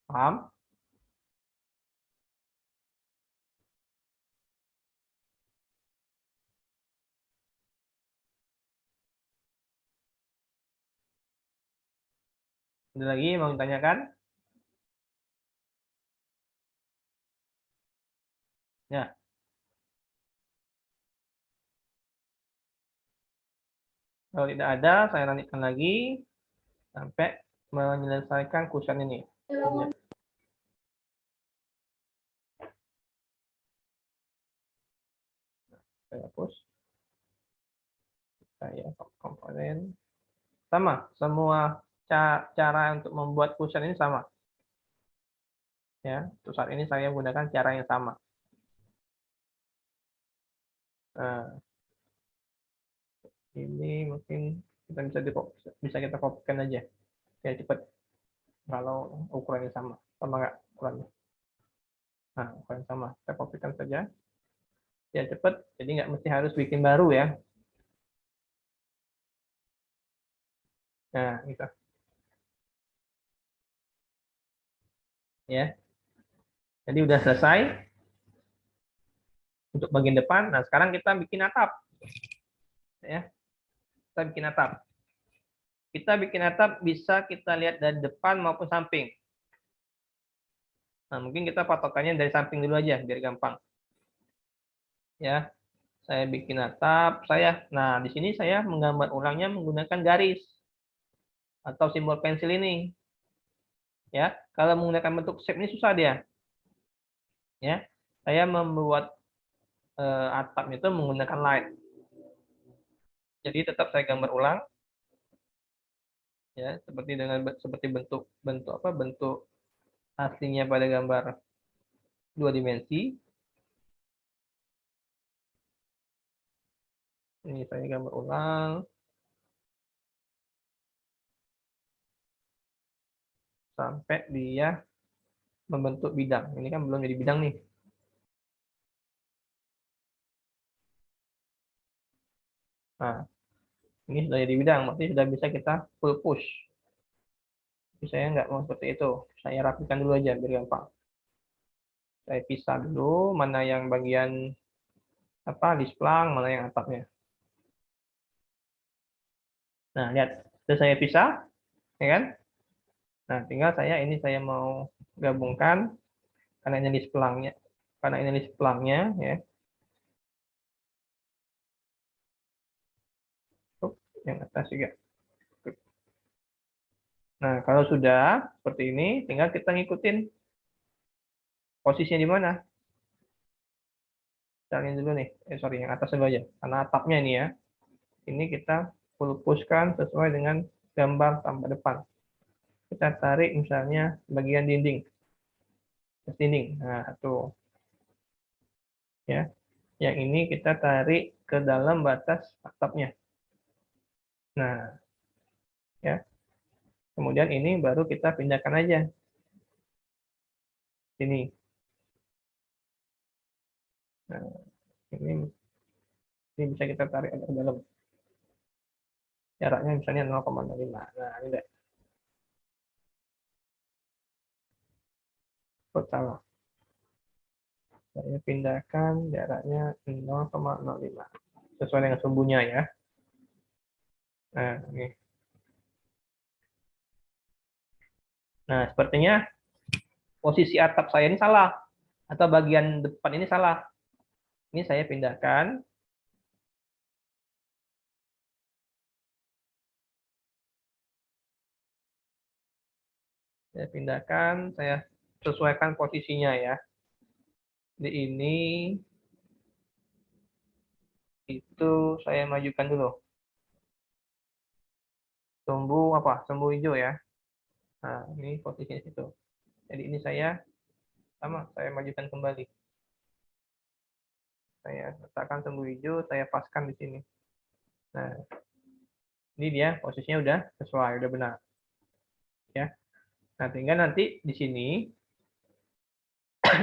Paham? Ada lagi mau ditanyakan? Ya, kalau tidak ada, saya lanjutkan lagi sampai menyelesaikan kuesioner ini. Saya hapus. Saya komponen. Sama, semua cara untuk membuat kuesioner ini sama. Ya, untuk saat ini saya gunakan cara yang sama. Nah, ini mungkin kita bisa kita kopikan aja. Ya cepat. Kalau ukurannya sama nggak ukurannya? Nah, ukuran sama. Kita kopikan saja. Ya cepat. Jadi nggak mesti harus bikin baru ya. Nah, gitu. Ya. Jadi udah selesai untuk bagian depan. Nah, sekarang kita bikin atap. Ya, kita bikin atap. Kita bikin atap bisa kita lihat dari depan maupun samping. Nah, mungkin kita patokannya dari samping dulu aja biar gampang. Ya, saya bikin atap. Nah di sini saya menggambar ulangnya menggunakan garis atau simbol pensil ini. Ya, kalau menggunakan bentuk shape ini susah dia. Ya, saya membuat atapnya itu menggunakan line. Jadi tetap saya gambar ulang. Ya, seperti bentuk bentuk apa bentuk aslinya pada gambar dua dimensi. Ini saya gambar ulang sampai dia membentuk bidang. Ini kan belum jadi bidang nih. Nah, ini sudah jadi bidang, berarti sudah bisa kita full push. Tapi saya nggak mau seperti itu. Saya rapikan dulu aja biar gampang. Saya pisah dulu mana yang bagian apa displang, mana yang atapnya. Nah, lihat. Sudah saya pisah, ya kan? Nah, tinggal saya mau gabungkan karena ini displangnya. Karena ini displangnya, ya. Yang atas juga. Nah, kalau sudah seperti ini, tinggal kita ngikutin posisinya di mana. Caranya dulu nih. Sorry, yang atas dulu aja. Karena atapnya ini ya. Ini kita full pushkan sesuai dengan gambar tampak depan. Kita tarik misalnya bagian dinding. Dinding. Nah, tuh. Ya. Yang ini kita tarik ke dalam batas atapnya. Nah, ya. Kemudian ini baru kita pindahkan aja. Sini. Nah, ini bisa kita tarik agak ke dalam. Jaraknya misalnya 0,05. Nah, ini deh. Total. Saya pindahkan jaraknya 0,05. Sesuai dengan sumbunya ya. Nah, ini. Nah, sepertinya posisi atap saya ini salah. Atau bagian depan ini salah. Ini saya pindahkan. Saya pindahkan, saya sesuaikan posisinya ya. Di ini itu saya majukan dulu. Sumbu apa? Sumbu hijau ya. Nah, ini posisinya situ. Jadi ini saya majukan kembali. Saya letakkan sumbu hijau, saya paskan di sini. Nah, ini dia posisinya udah sesuai, udah benar. Ya. Nah, tinggal nanti di sini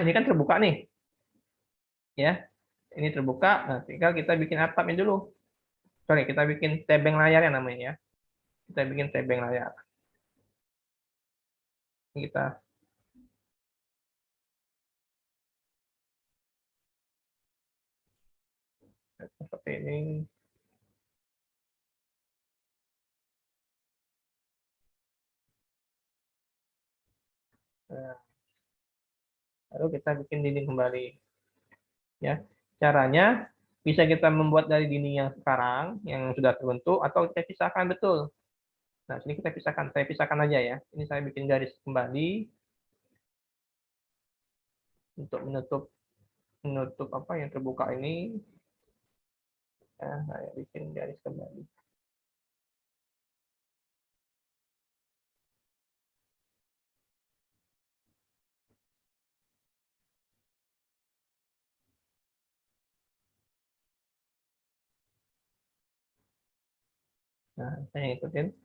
ini kan terbuka nih. Ya. Ini terbuka. Nah, tinggal kita bikin atapnya dulu. Sorry, kita bikin tebeng layar yang namanya ya. Kita bikin tebeng layar. Ini kita seperti ini. Nah, lalu kita bikin dinding kembali. Ya, caranya bisa kita membuat dari dinding yang sekarang yang sudah terbentuk atau kita pisahkan betul. Nah, sini kita pisahkan. Saya pisahkan aja ya. Ini saya bikin garis kembali untuk menutup menutup apa yang terbuka ini. Ya, saya bikin garis kembali. Nah, saya ikutin.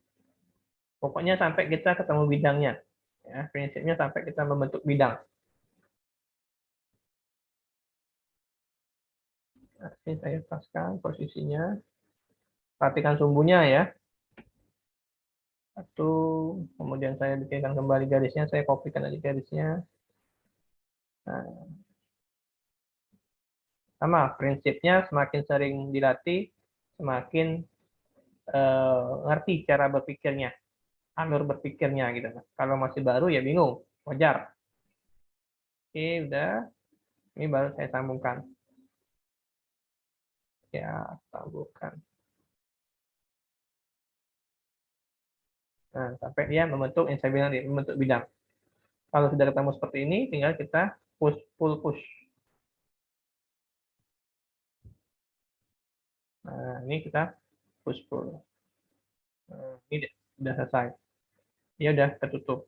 Pokoknya sampai kita ketemu bidangnya. Ya, prinsipnya sampai kita membentuk bidang. Nah, ini saya paskan posisinya. Perhatikan sumbunya ya. Satu, kemudian saya bikinkan kembali garisnya, saya kopikan lagi garisnya. Nah, sama prinsipnya semakin sering dilatih, semakin ngerti cara berpikirnya, alur berpikirnya gitu. Kalau masih baru ya bingung, wajar. Oke, udah. Ini baru saya sambungkan. Ya, sambungkan. Nah, sampai dia membentuk yang saya bilang tadi, membentuk bidang. Kalau sudah ketemu seperti ini, tinggal kita push, pull, push. Nah, ini kita push, pull. Nah, ini sudah selesai. Dia udah tertutup.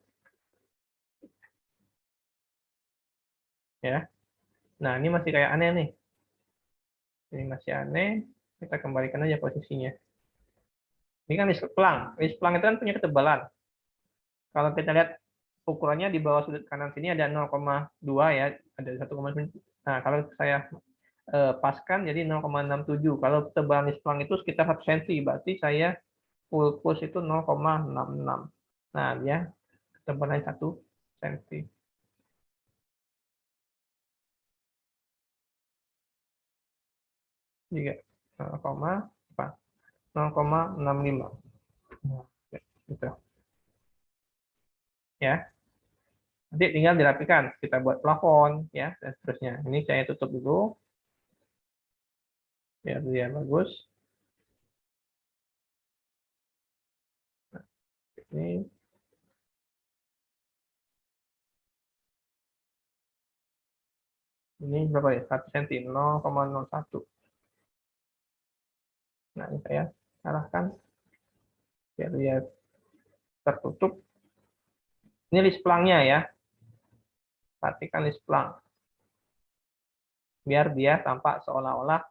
Ya. Nah, ini masih kayak aneh nih. Ini masih aneh. Kita kembalikan aja posisinya. Ini kan list plang. List plang itu kan punya ketebalan. Kalau kita lihat ukurannya di bawah sudut kanan sini ada 0,2 ya, ada 1,9. Nah, kalau saya paskan jadi 0,67. Kalau tebalan list plang itu sekitar 1 cm, berarti saya full push itu 0,66. Nah, dia ketebalan 1 cm. Juga 0,65. Nah, gitu. Ya. Nanti tinggal dirapikan, kita buat plafon ya dan seterusnya. Ini saya tutup dulu biar dia bagus. Ini berapa ya? 1 cm, 0,01. Nah, ini saya arahkan biar dia tertutup. Ini list plangnya ya. Perhatikan list plang. Biar dia tampak seolah-olah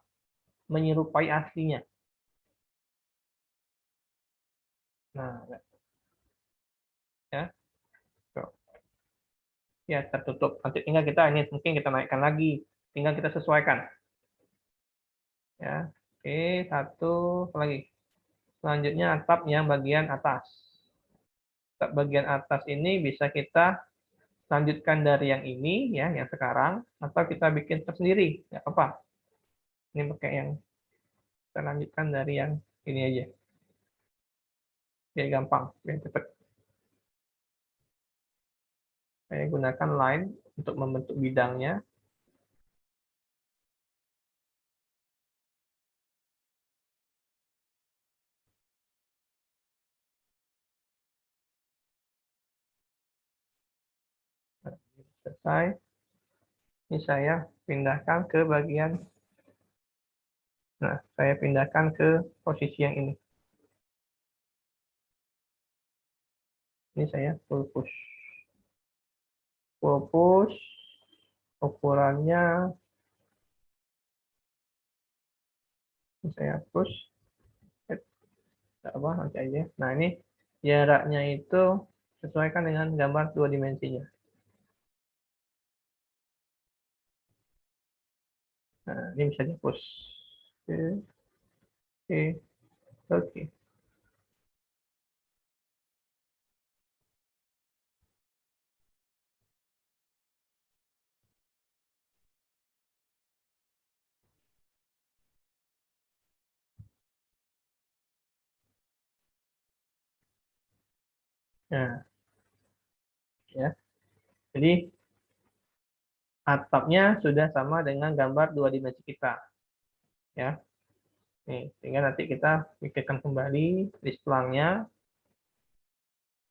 menyerupai aslinya. Nah, ya. Ya, tertutup. Nanti tinggal kita ini mungkin kita naikkan lagi. Tinggal kita sesuaikan. Ya. Oke, satu lagi. Selanjutnya atap yang bagian atas. Atap bagian atas ini bisa kita lanjutkan dari yang ini ya, yang sekarang, atau kita bikin tersendiri. Ya apa? Ini pakai yang kita lanjutkan dari yang ini aja. Biar gampang, biar cepat. Saya gunakan line untuk membentuk bidangnya. Nah, selesai. Ini saya pindahkan ke bagian. Nah, saya pindahkan ke posisi yang ini. Ini saya full push. Full push. Ukurannya saya push. Apa nanti aja. Nah, ini jaraknya itu sesuaikan dengan gambar 2 dimensinya. Nah, ini bisa di push. Oke, oke, oke. Nah, ya. Jadi atapnya sudah sama dengan gambar dua dimensi kita, ya. Nih, sehingga nanti kita pikirkan kembali di splangnya,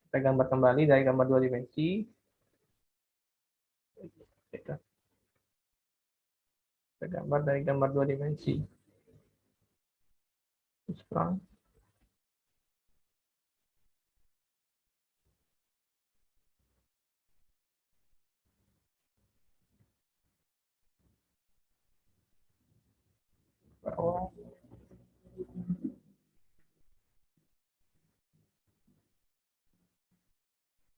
kita gambar kembali dari gambar dua dimensi. Kita gambar dari gambar dua dimensi. Splang. Bawah.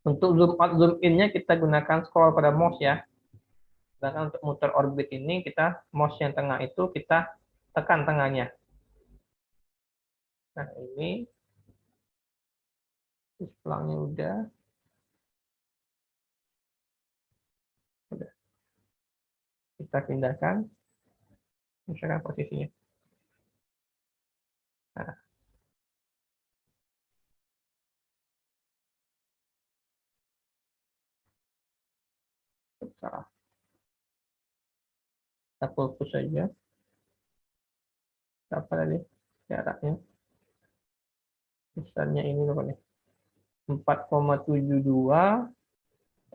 Untuk zoom out, zoom in-nya kita gunakan scroll pada mouse ya. Sedangkan untuk muter orbit ini kita mouse yang tengah itu kita tekan tengahnya. Nah ini splangnya udah kita pindahkan, misalkan posisinya. Nah, salah. Kita fokus saja. Apa tadi jaraknya? Misalnya ini berapa nih? 4,72.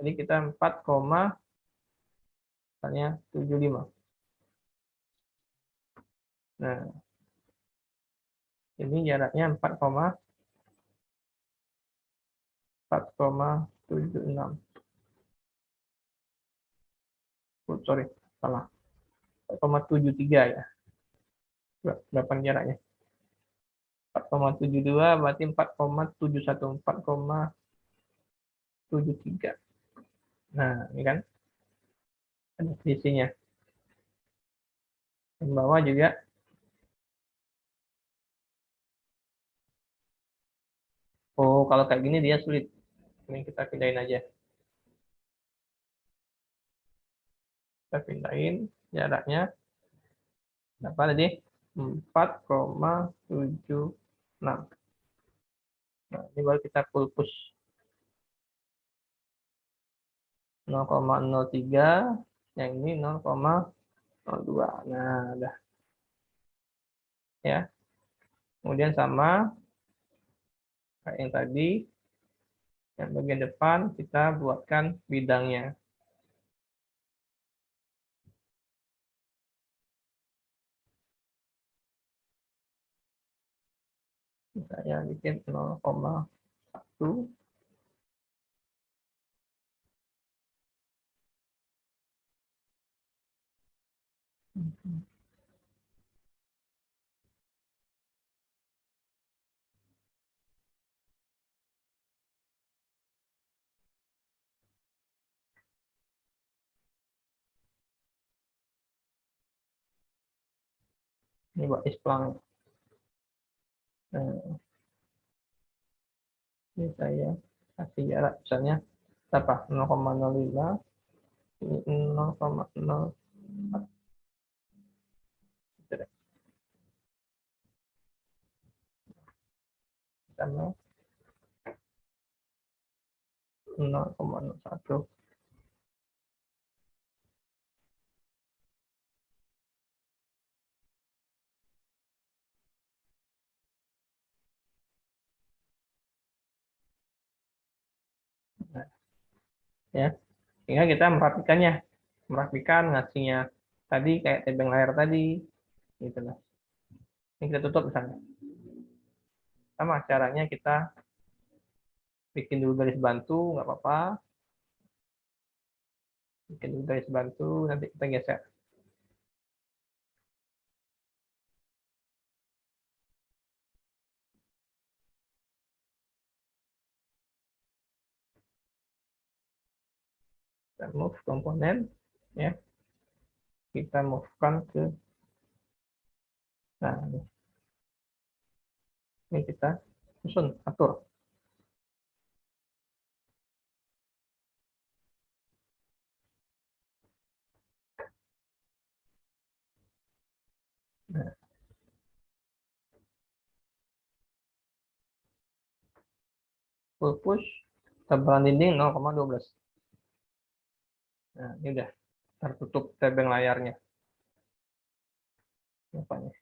Jadi kita 4,75. Nah, ini jaraknya 4,76. Oh, sorry, salah. 4,73 ya. Berapa jaraknya? 4,72 berarti 4,71. 4,73. Nah, ini kan ada selisihnya. Yang bawah juga. Oh, kalau kayak gini dia sulit. Ini kita pindahin aja. Kita pindahin jaraknya. Berapa tadi? 4,76. Nah, ini baru kita full push 0,03, yang ini 0,02. Nah, udah ya. Kemudian sama kayak yang tadi, yang bagian depan kita buatkan bidangnya. Saya bikin 0,1. Ini buat isplang. Nah, ini saya kasih jarak misalnya berapa? 0,05, ini 0,04. Sama 0,01. Nah, ya, sehingga kita merapikannya, merapikan ngasihnya tadi kayak tebeng layar tadi, gitu lah. Ini kita tutup misalnya. Sama caranya kita bikin dulu garis bantu, nggak apa-apa. Bikin dulu garis bantu, nanti kita geser. Kita move komponen, ya. Kita move-kan ke, nah ini kita susun, atur. Nah, full push, tebalan dinding 0,12. Nah, ini udah tertutup tebeng layarnya. Apa nih?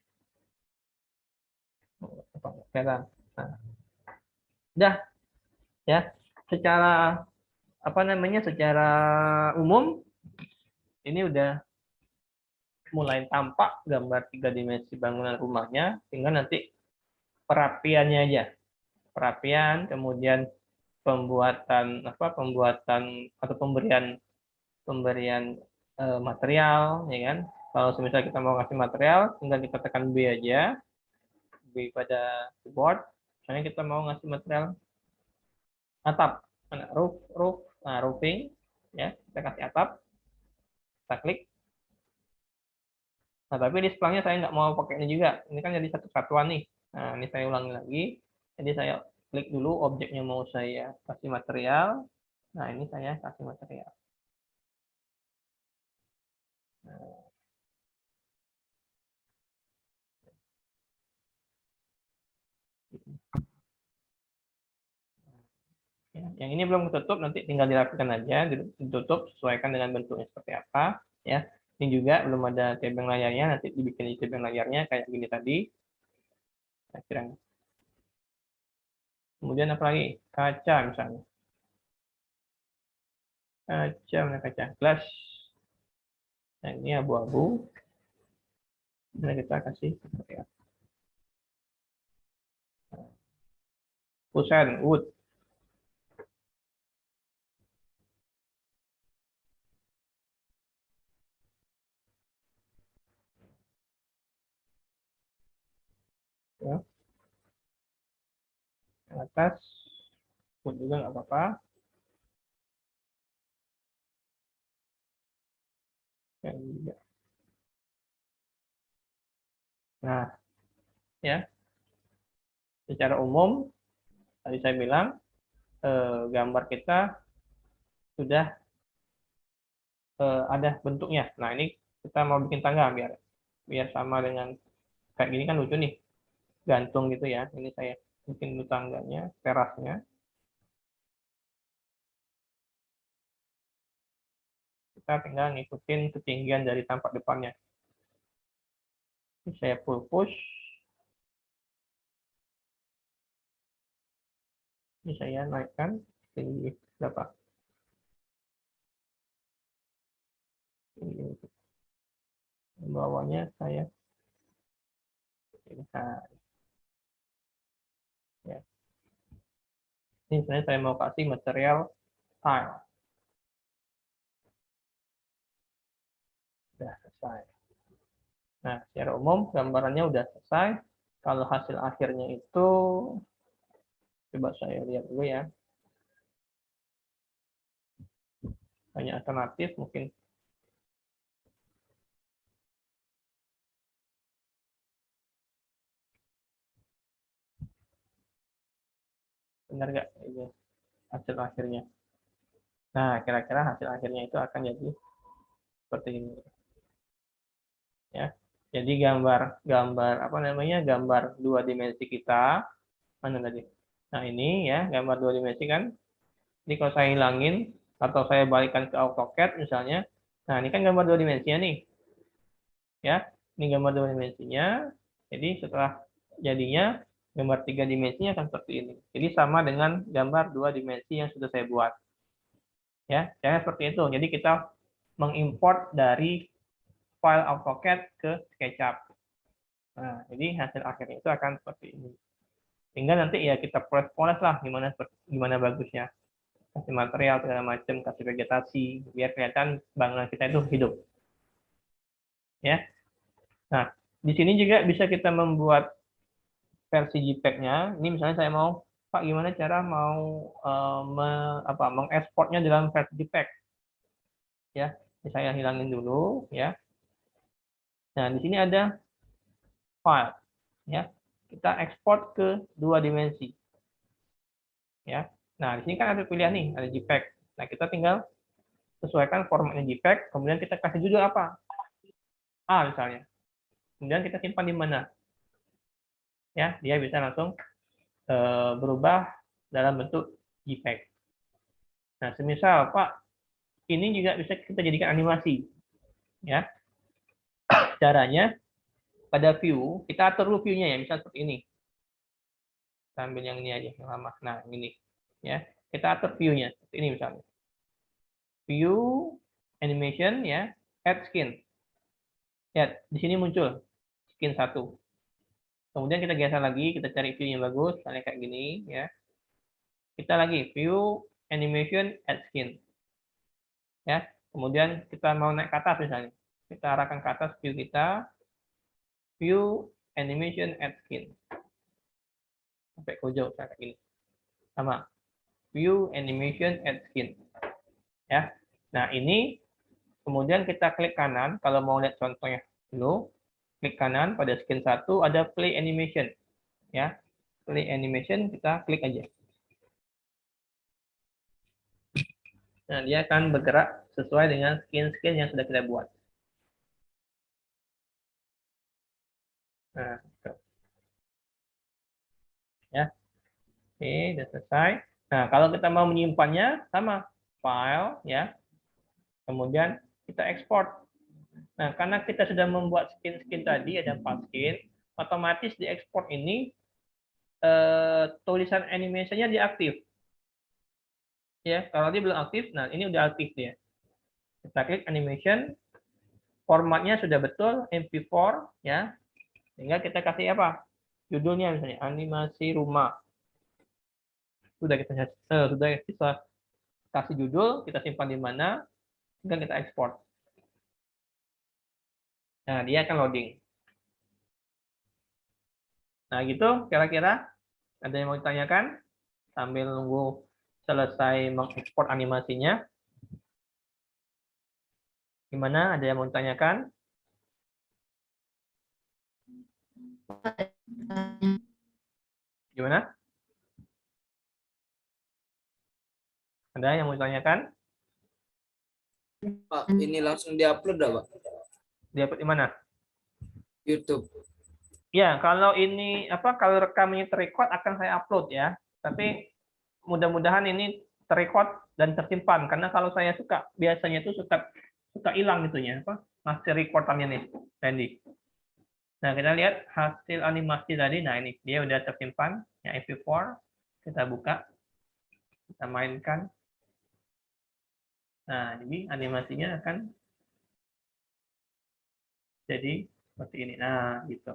Kelihatan. Nah, udah ya. Secara apa namanya? Secara umum ini udah mulai tampak gambar 3 dimensi bangunan rumahnya, tinggal nanti perapiannya aja. Perapian, kemudian pembuatan atau pemberian material, ya kan. Kalau misalnya kita mau ngasih material, tinggal kita tekan B aja, B pada keyboard. Misalnya kita mau ngasih material atap, nah, roofing, ya, kita kasih atap, kita klik. Nah, tapi di setelahnya saya nggak mau pakai ini juga. Ini kan jadi satu satuan nih. Nah, ini saya ulangi lagi. Jadi saya klik dulu objeknya mau saya kasih material. Nah, ini saya kasih material. Nah, ya, yang ini belum ketutup, nanti tinggal dirapikan aja, ditutup, sesuaikan dengan bentuknya seperti apa. Ya, ini juga belum ada tebeng layarnya, nanti dibikin di tebeng layarnya kayak gini tadi. Nah, kemudian apa lagi? Kaca misalnya. Kaca, glass. Nah, ini abu-abu. Nah, kita kasih seperti apa? Kusen, wood. Ya. Yang atas, wood juga nggak apa-apa. Yang juga. Nah, ya, secara umum, tadi saya bilang, gambar kita sudah ada bentuknya. Nah, ini kita mau bikin tangga biar biar sama dengan kayak gini kan lucu nih, gantung gitu ya. Ini saya bikin dulu tangganya, terasnya. Kita tinggal ngikutin ketinggian dari tampak depannya. Ini saya push. Ini saya naikkan tinggi berapa? Tinggi. Bawahnya saya lihat. Ya. Ini sebenarnya saya mau kasih material tile. Sudah selesai. Nah, secara umum gambarannya udah selesai. Kalau hasil akhirnya itu, coba saya lihat dulu ya. Banyak alternatif mungkin. Benar nggak ini hasil akhirnya? Nah, kira-kira hasil akhirnya itu akan jadi seperti ini. Ya. Jadi gambar apa namanya? Gambar 2 dimensi kita mana tadi? Nah, ini ya, gambar 2 dimensi kan. Jadi kalau saya hilangin atau saya balikkan ke AutoCAD misalnya, nah ini kan gambar 2 dimensinya nih. Ya, ini gambar 2 dimensinya. Jadi setelah jadinya gambar 3 dimensinya akan seperti ini. Jadi sama dengan gambar 2 dimensi yang sudah saya buat. Ya, saya seperti itu. Jadi kita mengimport dari file AutoCAD ke SketchUp. Nah, jadi hasil akhirnya itu akan seperti ini. Tinggal nanti ya kita poles lah gimana bagusnya. Kasih material segala macam, kasih vegetasi, biar kelihatan bangunan kita itu hidup. Ya. Nah, di sini juga bisa kita membuat versi JPEG-nya. Ini misalnya saya mau, Pak, gimana cara mau mengekspornya dalam versi JPEG? Ya, ini saya hilangin dulu, ya. Nah, di sini ada file, ya. Kita ekspor ke 2 dimensi, ya. Nah, di sini kan ada pilihan nih, ada JPEG. Nah, kita tinggal sesuaikan formatnya JPEG, kemudian kita kasih judul apa? A misalnya. Kemudian kita simpan di mana? Ya, dia bisa langsung berubah dalam bentuk JPEG. Nah, semisal Pak, ini juga bisa kita jadikan animasi. Ya, caranya pada view kita atur dulu view-nya ya, misal seperti ini. Kita ambil yang ini aja yang lama. Nah, ini ya. Kita atur view-nya seperti ini misalnya. View animation ya, add skin. Ya, di sini muncul skin 1. Kemudian kita geser lagi, kita cari view yang bagus, misalnya kayak gini ya. Kita lagi view animation add skin. Ya. Kemudian kita mau naik ke atas misalnya. Kita arahkan ke atas view kita, view animation add skin. Sampai ke ujung kayak gini. Sama. View animation add skin. Ya. Nah, ini kemudian kita klik kanan kalau mau lihat contohnya dulu. Klik kanan pada skin 1 ada play animation. Ya. Play animation kita klik aja. Nah, dia akan bergerak sesuai dengan skin-skin yang sudah kita buat. Nah, gitu. Ya. Oke, sudah selesai. Nah, kalau kita mau menyimpannya sama file ya. Kemudian kita ekspor. Nah, karena kita sudah membuat skin-skin tadi ada 4 skin, otomatis di ekspor ini tulisan animasinya diaktif. Ya, kalau dia belum aktif, nah ini udah aktif dia. Kita klik animation, formatnya sudah betul MP4 ya. Sehingga kita kasih apa? Judulnya misalnya animasi rumah. Sudah kita kasih judul, kita simpan di mana, dan kita ekspor. Nah, dia akan loading. Nah, gitu kira-kira ada yang mau ditanyakan sambil nunggu selesai mengekspor animasinya. Gimana? Ada yang mau ditanyakan? Gimana? Ada yang mau ditanyakan? Pak, ini langsung diupload dah, Pak? Dapat di mana? YouTube. Ya, kalau ini kalau rekamannya terrecord akan saya upload ya. Tapi mudah-mudahan ini terrecord dan tersimpan karena kalau saya biasanya itu suka hilang gitunya hasil recordannya nih, Randy. Nah, kita lihat hasil animasi tadi. Nah, ini dia udah tersimpan ya MP4. Kita buka. Kita mainkan. Nah, jadi animasinya akan jadi seperti ini. Nah, gitu.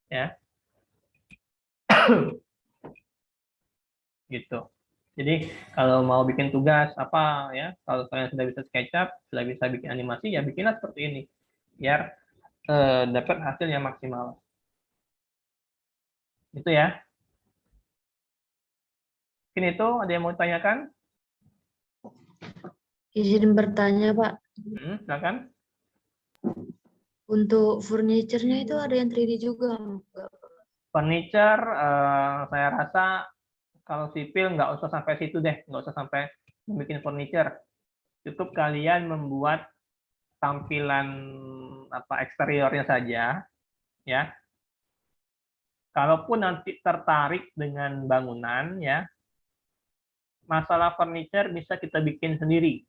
Ya. Gitu. Jadi kalau mau bikin tugas apa ya, kalau kalian sudah bisa SketchUp, sudah bisa bikin animasi ya bikinlah seperti ini biar dapat hasil yang maksimal. Itu ya. Mungkin itu ada yang mau ditanyakan? Izin bertanya, Pak. Silakan. Untuk furniture-nya itu ada yang 3D juga nggak? Furniture saya rasa kalau sipil nggak usah sampai situ deh, nggak usah sampai membuat furniture. Cukup kalian membuat tampilan eksteriornya saja, ya. Kalaupun nanti tertarik dengan bangunan, ya, masalah furniture bisa kita bikin sendiri,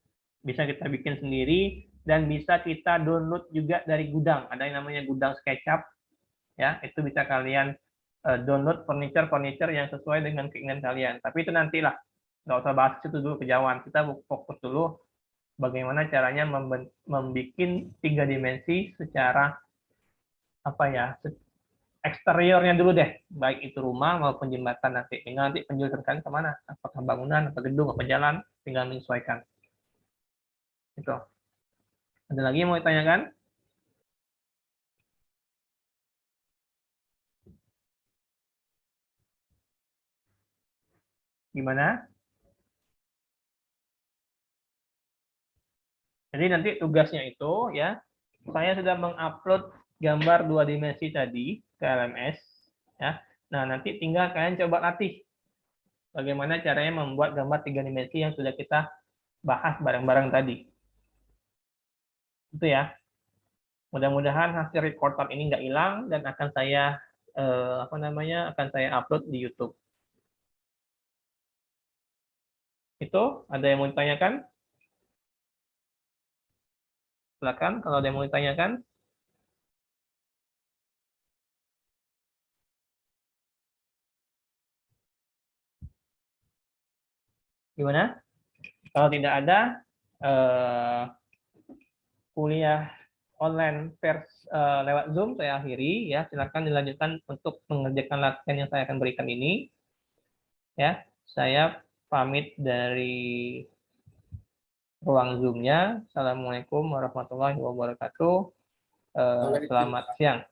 dan bisa kita download juga dari gudang. Ada yang namanya gudang SketchUp, ya, itu bisa kalian download furniture yang sesuai dengan keinginan kalian. Tapi itu nantilah, nggak usah bahas itu dulu kejauhan. Kita fokus dulu bagaimana caranya membuat 3 dimensi secara eksteriornya dulu deh, baik itu rumah maupun jembatan nanti. Tinggal nanti penjelasan kalian kemana, apakah bangunan, apa gedung, apa jalan, tinggal menyesuaikan. Itu. Ada lagi yang mau ditanyakan? Gimana? Jadi nanti tugasnya itu ya, saya sudah mengupload gambar 2 dimensi tadi ke LMS ya. Nah, nanti tinggal kalian coba latih bagaimana caranya membuat gambar 3 dimensi yang sudah kita bahas bareng-bareng tadi. Itu ya. Mudah-mudahan hasil recordan ini nggak hilang dan akan saya akan saya upload di YouTube. Itu ada yang mau ditanyakan? Silakan kalau ada yang mau ditanyakan. Gimana? Kalau tidak ada, kuliah online lewat Zoom saya akhiri ya. Silakan dilanjutkan untuk mengerjakan latihan yang saya akan berikan ini. Ya, saya pamit dari ruang Zoom-nya. Assalamualaikum warahmatullahi wabarakatuh. Selamat siang.